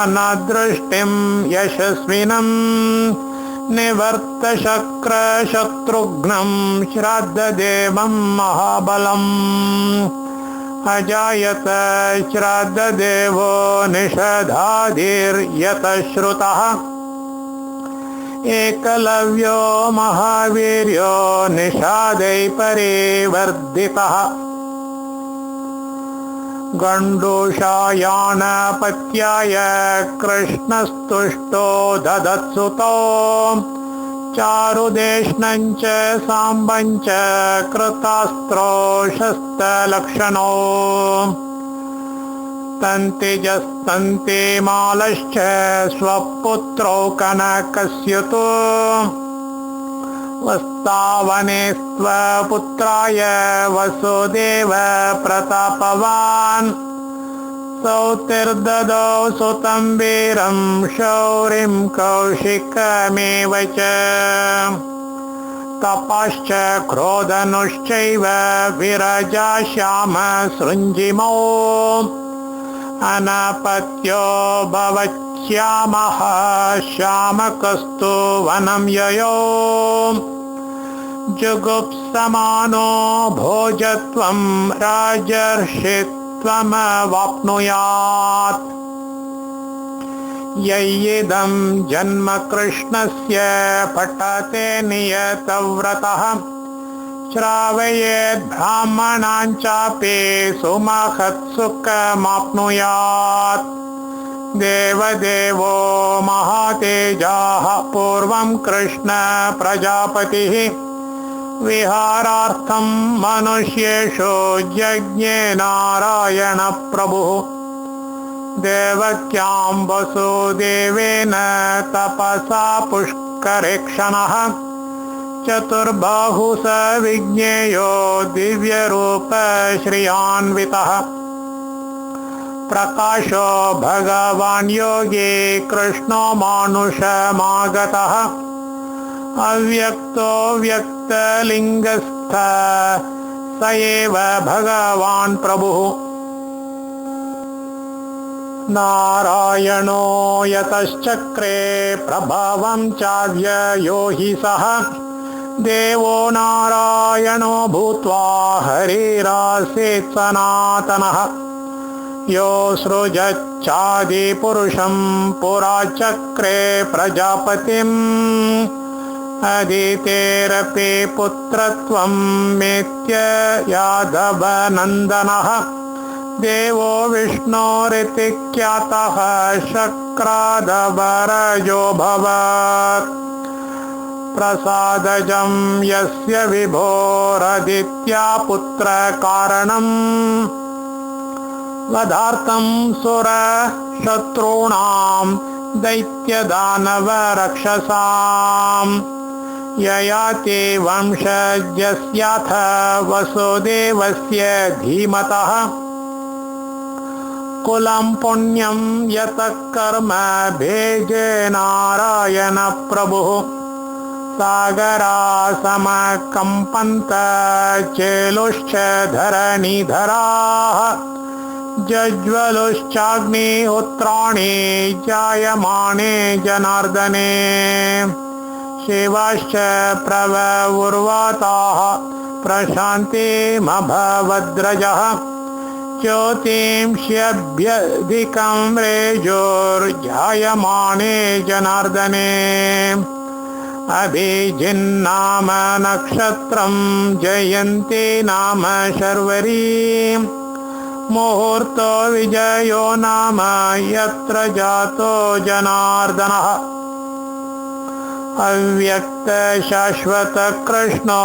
S1: अनादृष्टिं यशस्विनम् निवर्तशक्रशत्रुघ्नं श्राद्धदेवं महाबलम् अजायत श्राद्धदेवो निषधादिर्यतः श्रुतः एकलव्यो महावीर्यो निषादै परिवर्धितः गण्डूषायानपत्याय कृष्णस्तुष्टो ददत्सुतो चारुदेष्णं च साम्बं च कृतास्त्रो शस्तलक्षणो तन्तिजस्तन्तिमालश्च स्वपुत्रौ कनकस्युतो वस्तावने स्वपुत्राय वसुदेव प्रतापवान् सौतिर्ददौ सुतं वीरं शौरिं कौशिकमेव च तपाश्च क्रोधनुश्चैव विरजा श्याम सृञ्जिमौ अनपत्यो भवत्श्यामः श्यामकस्तु वनं ययो जुगुप्समानो भोजत्वं राजर्षित्वमवाप्नुयात् यय्येदं जन्म कृष्णस्य पठते नियतव्रतः श्रावयेद् ब्राह्मणान् चापि सुमहत्सुखमाप्नुयात् देवदेवो महातेजाः पूर्वं कृष्ण प्रजापतिः विहारार्थं मनुष्येषु जज्ञे नारायण प्रभुः देवक्यां वसुदेवेन तपसा पुष्करे क्षणः चतुर्बाहु स विज्ञेयो दिव्यरूप श्रियान्वितः प्रकाशो भगवान् योगी कृष्णो मानुषमागतः अव्यक्तो व्यक्तलिङ्गस्थ स एव भगवान् प्रभुः नारायणो यतश्चक्रे प्रभावं चाव्ययो हि सः देवो नारायणो भूत्वा हरिरासीत् सनातनः यो सृजच्चादिपुरुषं पुरा चक्रे प्रजापतिम् अदितेरपि पुत्रत्वं मेत्य यादवनन्दनः देवो विष्णोरिति ख्यातः शक्रादवरजो भवत् प्रसादजं यस्य विभोरदित्या पुत्रकारणम् वधार्थं सुरशत्रूणां दैत्यदानवरक्षसाम् ययाति वंशजस्याथ वसुदेवस्य धीमतः कुलं पुण्यं यतः कर्म भेजे नारायण प्रभुः सागरा समकम्पन्त चेलुश्च धरणीधराः जज्वलुश्चाग्निहोत्राणि जायमाने जनार्दने शिवाश्च प्रवुर्वाताः प्रशान्तिमभवद्रजः ज्योतिंष्यभ्यधिकं रेजोर्जायमाने जनार्दने अभिजिन्नाम नक्षत्रं जयन्ती नाम शर्वरी मुहूर्तो विजयो नाम यत्र जातो जनार्दनः अव्यक्त शाश्वत कृष्णो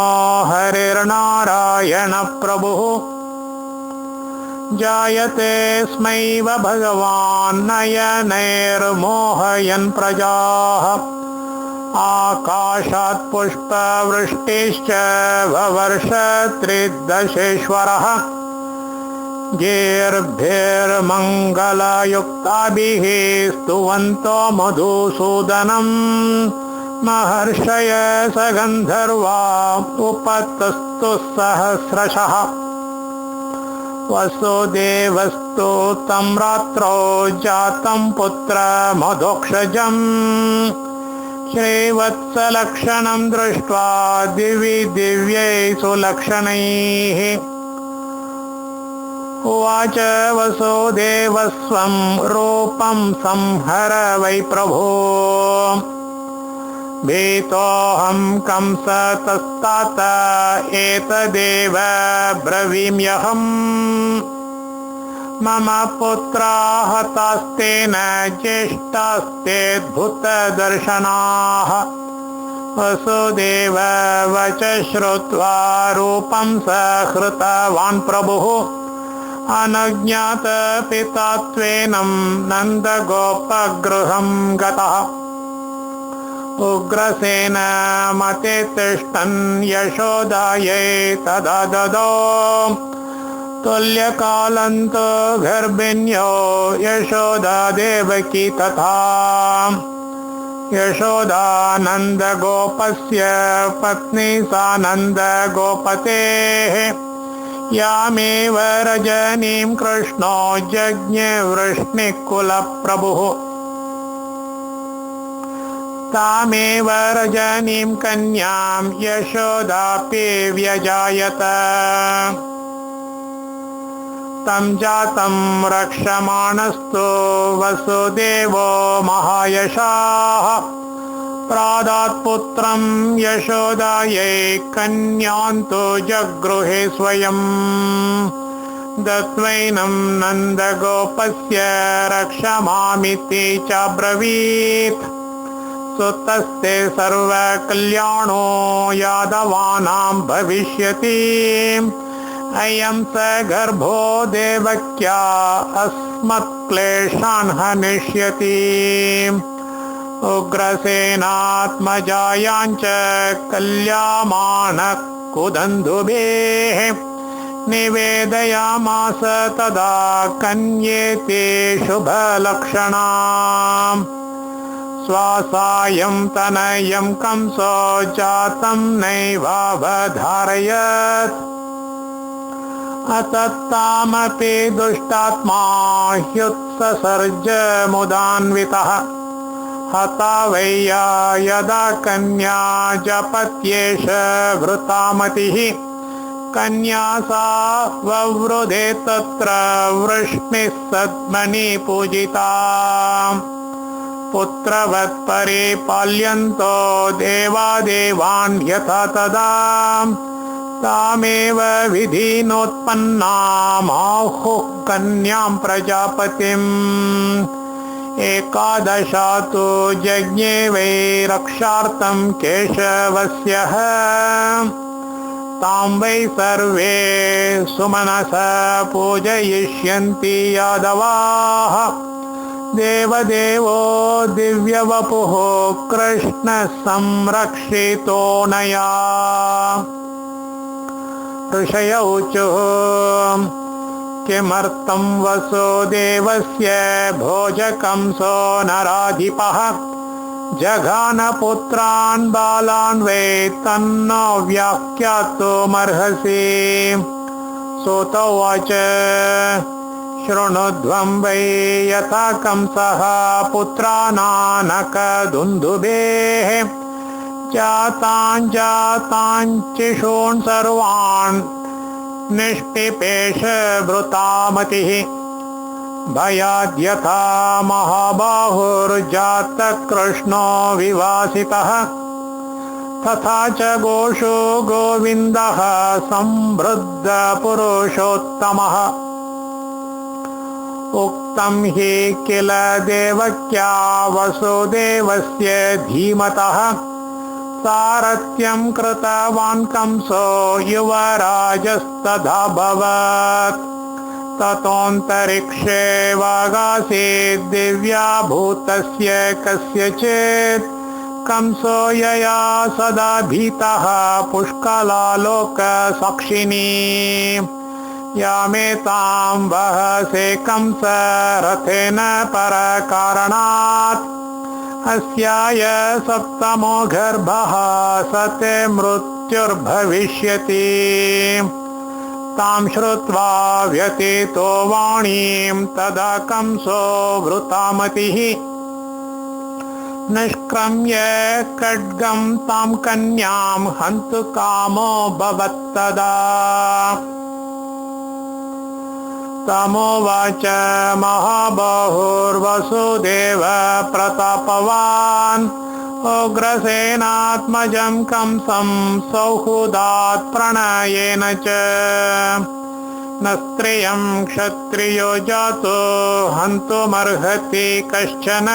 S1: हरिर्नारायण प्रभुः जायते स्मैव भगवान् नयनैर्मोहयन् प्रजाः आकाशात् पुष्पवृष्टिश्च ववर्षत्रिदशेश्वरः गीर्भिर्मङ्गलयुक्ताभिः स्तुवन्तो मधुसूदनम् महर्षय सगन्धर्वा उपतस्तु सहस्रशः वसुदेवस्तु तं रात्रौ जातं पुत्रमधोक्षजम् श्रीवत्सलक्षणं दृष्ट्वा दिवि दिव्यैः सुलक्षणैः उवाच वसुदेवस्वं रूपं संहर वै प्रभो भीतोऽहं कंसतस्तात एतदेव ब्रवीम्यहम् मम पुत्राः हतास्तेन ज्येष्ठास्तेऽद्भुतदर्शनाः वसुदेव वच श्रुत्वा रूपं सहृतवान् प्रभुः अनज्ञातपितात्वेनं नन्दगोपगृहं गतः उग्रसेन मते तिष्ठन् यशोदायै तदा ददौ तुल्यकालन्तो गर्भिण्यो यशोदा देवकी तथा यशोदानन्दगोपस्य पत्नी सा नन्दगोपतेः यामेव रजनीं कृष्णो जज्ञे वृष्णिकुलप्रभुः तामेव रजनीं कन्यां यशोदापि व्यजायत तं जातं रक्षमाणस्तु वसुदेवो महायशाः प्रादात् पुत्रं यशोदायै कन्यां तु जगृहे स्वयं दत्वैनं नन्दगोपस्य रक्षमामिति चाब्रवीत् सुतस्ते सर्वकल्याणो यादवानां भविष्यति अयं स गर्भो देवक्या अस्मत्क्लेशान् हनिष्यति उग्रसेनात्मजायाञ्च कल्यामानः कुदन्धुभिः निवेदयामास तदा कन्येते शुभलक्षणाम् स्वासायं तनयं कंसो जातं नैवावधारयत् अतत्तामपि दुष्टात्मा ह्युत्ससर्ज मुदान्वितः हता वैया यदा कन्या जपत्येष वृतामतिः कन्या सा ववृधे तत्र वृष्णिः सद्मनि पूजिता पुत्रवत् परिपाल्यन्तो देवादेवान् यथा तदा तामेव विधिनोत्पन्नामाहुः कन्यां प्रजापतिम् एकादशा तु यज्ञे वै रक्षार्थं केशवस्य तां वै सर्वे सुमनसः पूजयिष्यन्ति यादवाः देवदेवो दिव्यवपुः कृष्णः संरक्षितो नया ऋषय ऊचुः किमर्थं वसुदेवस्य भोजकंसो नराधिपः जघानपुत्रान् बालान् वै तन्नो व्याख्यातुमर्हसि सूत उवाच शृणुध्वं वै यथा कंसः पुत्रानानकदुन्दुभेः जाताञ्चिषून् सर्वान् निष्पिपेष वृतामतिः भयाद्यथा महाबाहुर्जातकृष्णो विवासितः तथा च गोषो गोविन्दः संवृद्धपुरुषोत्तमः उक्तं हि किल देवक्या वसुदेवस्य धीमतः सारथ्यं कृतवान् कंसो युवराजस्तदभवत् ततोऽन्तरिक्षे वागासीत् दिव्याभूतस्य कस्यचित् कंसो यया सदा भीतः पुष्कलालोकसाक्षिणी यामेतां वहसे कंस रथेन परकारणात् अस्याय सप्तमो गर्भः सते मृत्युर्भविष्यति तां श्रुत्वा व्यतीतो वाणीं तदा कंसो वृतामतिः निष्क्रम्य खड्गं तां कन्यां हन्तु कामो भवत्तदा तमोवाच महाबाहुर्वसुदेव प्रतापवान् उग्रसेनात्मजं कंसं सौहृदात् प्रणयेन च न स्त्रियं क्षत्रियो जातो हन्तुमर्हति कश्चन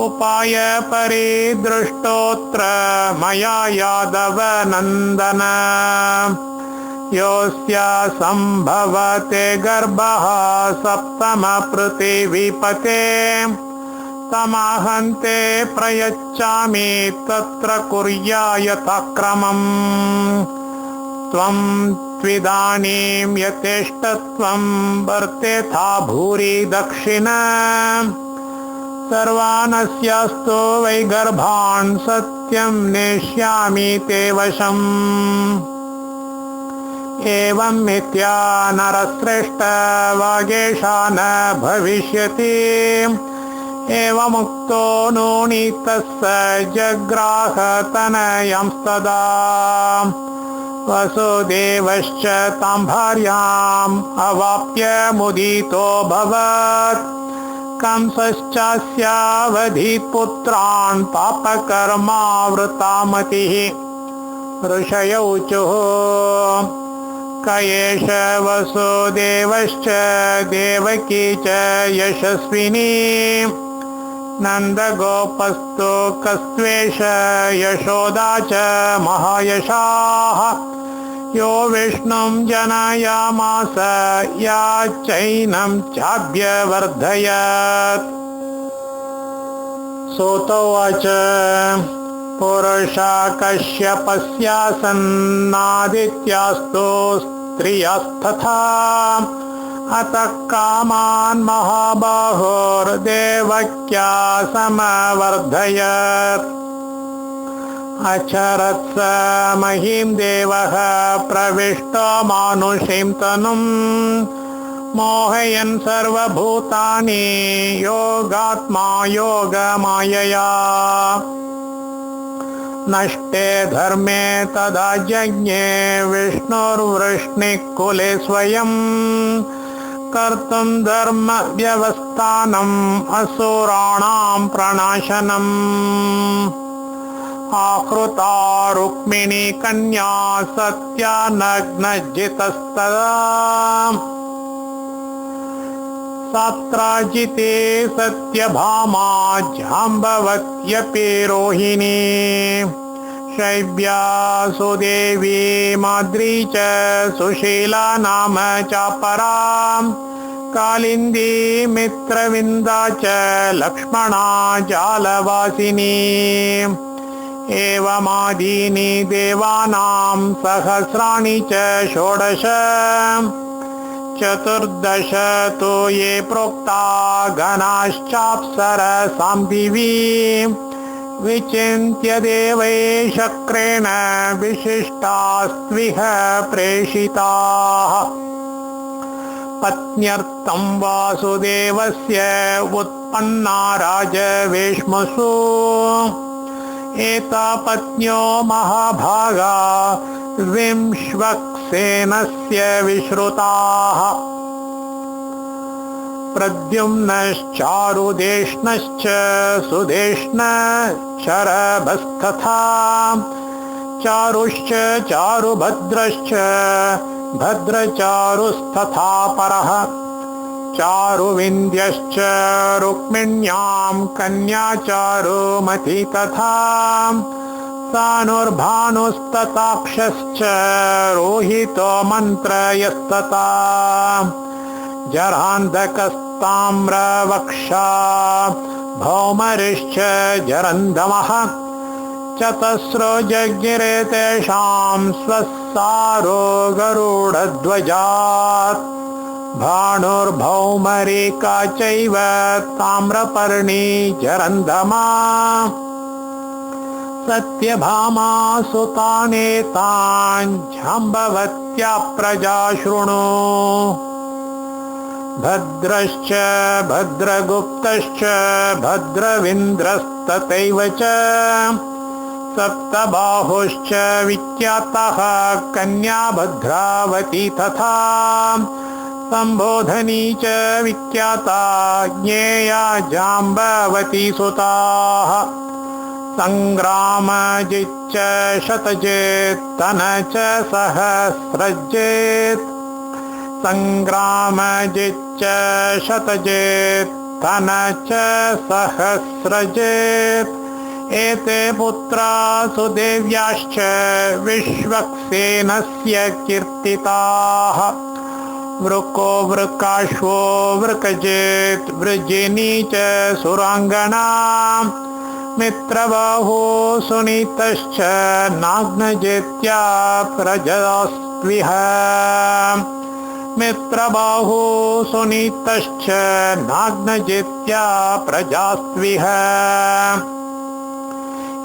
S1: उपाय परिदृष्टोऽत्र मया यादवनन्दन योऽस्य सम्भवते गर्भः सप्तमपृथिवीपते तमहन्ते प्रयच्छामि तत्र कुर्या यथाक्रमम् त्वं त्विदानीं यथेष्टत्वं वर्तेथा भूरि दक्षिण सर्वानस्यास्तु वै गर्भान् सत्यं नेष्यामि ते वशम् एवं मिथ्या नरश्रेष्ठ वागेशा न भविष्यति एवमुक्तो नोनीतस्य जग्राह तनयांस्तदा वसुदेवश्च तां भार्याम् अवाप्य मुदितोऽभवत् कंसश्चास्यावधीत् पुत्रान् पापकर्मावृतामतिः ऋषय ऊचुः क एष वसुदेवश्च देवकी च यशस्विनी नन्दगोपस्तु कस्त्वेष यशोदा च महायशाः यो विष्णुं जनयामास या चैनं चाभ्यवर्धयत् सोतोवाच पुरुषा कश्यपस्यासन्नादित्यास्तु स्त्रियस्तथा अतः कामान् महाबाहुर्देवक्या समवर्धयत् अचरत् स महीं देवः प्रविष्टो मानुषीं तनुं मोहयन् सर्वभूतानि योगात्मा योगमायया नष्टे धर्मे तदा जज्ञे विष्णुर्वृष्णिकुले स्वयं कर्तुं धर्म व्यवस्थानम् असुराणां प्रणाशनम् आकृता रुक्मिणी कन्या सत्या नग्नजितस्तदा सात्राजिते सत्यभामा जाम्बवत्यपि रोहिणी शैव्या सुदेवी माद्री च सुशीला नाम चापरा कालिन्दी मित्रविन्दा च लक्ष्मणा जालवासिनी एवमादीनि देवानां सहस्राणि च षोडश चतुर्दश तु ये प्रोक्ता गणाश्चाप्सरसां दिवि विचिन्त्य देवै शक्रेण विशिष्टास्त्विह प्रेषिताः पत्न्यर्थं वासुदेवस्य उत्पन्ना राजवेश्मसु एता पत्न्यो महाभागा विश्वक्सेनस्य विश्रुताः प्रद्युम्नश्चारुदेष्णश्च सुदेष्णशरभस्तथा चारुश्च चारुभद्रश्च भद्रचारुस्तथा परः चारुविन्द्यश्च रुक्मिण्यां कन्याचारुमती तथा सानुर्भानुस्तताक्षश्च रोहितो मन्त्रयस्तथा जरान्धकस्ताम्रवक्षा भौमरिश्च जरन्धमः चतस्रो जज्ञिरे तेषां स्वस्सारो गरुडध्वजात् भानुर्भौमरिका चैव ताम्रपर्णी जरन्धमा सत्यभामा सुतानेतान् झाम्बवत्या प्रजा शृणु भद्रश्च भद्रगुप्तश्च भद्रविन्द्रस्तथैव च सप्तबाहुश्च विख्यातः कन्या भद्रावती तथा सम्बोधनी च विख्याता ज्ञेया जाम्बवती सुताः सङ्ग्रामजिच्च शतजित् तन च सहस्रजित् सङ्ग्रामजिच्च शतजित् तन च सहस्रजित् एते पुत्रा सुदेव्याश्च विश्वक्सेनस्य कीर्तिताः वृको वृकाश्वो वृकजित् वृजिनी च सुराङ्गना मित्रबाहु सुनीतश्च नाग्नजित्या प्रजास्त्विह मित्रबाहु सुनीतश्च नाग्नजित्या प्रजास्त्विह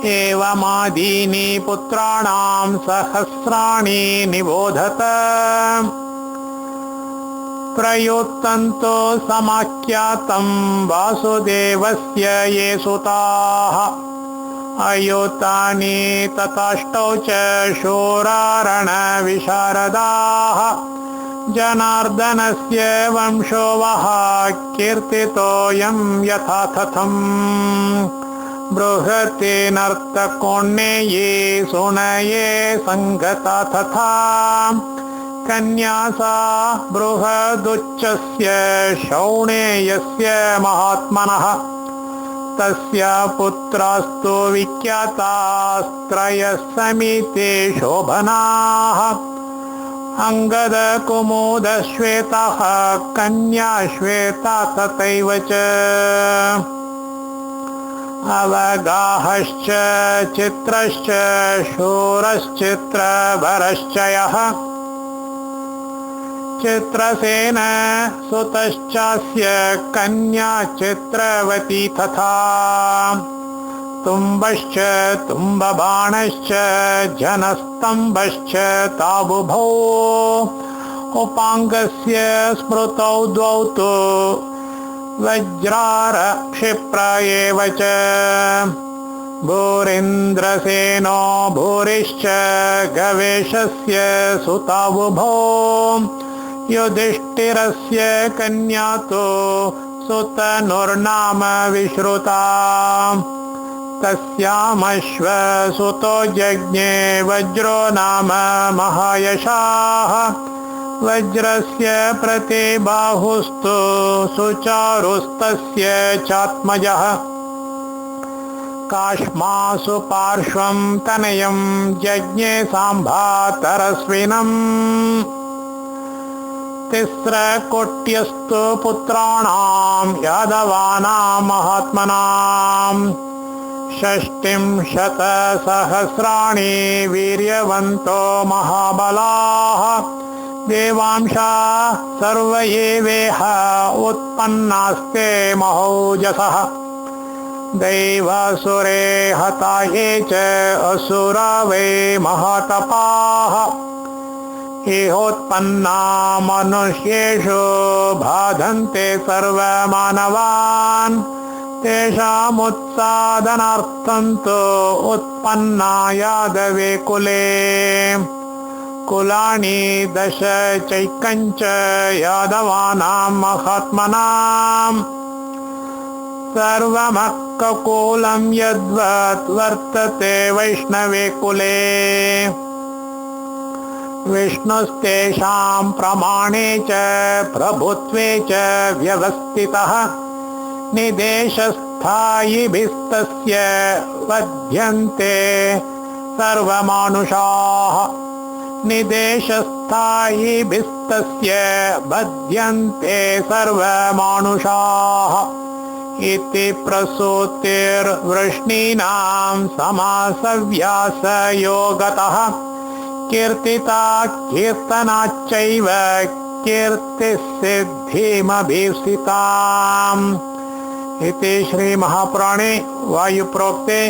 S1: एवमादीनि पुत्राणां सहस्राणि निबोधत प्रयुक्तन्तो समाख्यातं वासुदेवस्य ये सुताः अयुतानि तथाष्टौ च शूरारणविशारदाः जनार्दनस्य वंशो वः कीर्तितोऽयं यथा तथम् बृहते नर्तकोण्ये सुनये सङ्गता तथा कन्या सा बृहदुच्चस्य शौणेयस्य महात्मनः तस्य पुत्रास्तु विख्यातास्त्रयः समिते शोभनाः अङ्गदकुमुदश्वेतः कन्या श्वेता तथैव च अवगाहश्च चित्रश्च शूरश्चित्रभरश्च यः चित्रसेन सुतश्चास्य कन्या चित्रवती तथा तुम्बश्च तुम्बबाणश्च जनस्तम्भश्च ताबुभौ उपाङ्गस्य स्मृतौ द्वौ तु वज्रारक्षिप्र एव च भूरिन्द्रसेनो भूरिश्च गवेशस्य सुतावुभौ युधिष्ठिरस्य कन्या तु सुतनुर्नाम विश्रुता तस्यामश्वसुतो जज्ञे वज्रो नाम महायशाः वज्रस्य प्रतिबाहुस्तु सुचारुस्तस्य चात्मजः काश्मासु पार्श्वं तनयं जज्ञे साम्भातरस्विनम् तिस्रकोट्यस्तु पुत्राणां यादवानां महात्मनां षष्टिं शतसहस्राणि वीर्यवन्तो महाबलाः देवांशा सर्व एवेह उत्पन्नास्ते महौजसः दैवासुरे हता ये च असुरा वै महातपाः इहोत्पन्ना मनुष्येषु बाधन्ते सर्वमानवान् तेषामुत्सादनार्थं तु उत्पन्ना यादवे कुले कुलानि 10 चैकञ्च यादवानां महात्मनां सर्वमक्ककुलं यद्वत् वर्तते वैष्णवे कुले विष्णुस्तेषां प्रमाणे च प्रभुत्वे च व्यवस्थितः निदेशस्थायिभिस्तस्य वध्यन्ते सर्वमानुषाः निदेशस्थायिभिस्तस्य बध्यन्ते सर्वमानुषाः इति प्रसूतिर्वृष्णीनां समासव्यासयोगतः कीर्तिता कीर्तनाच्चैव कीर्तिसिद्धिमभीप्सिताम् इति श्रीमहापुराणे वायुप्रोक्ते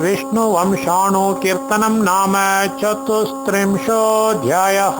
S1: विष्णुवंशाणु कीर्तनं नाम 34 अध्यायः।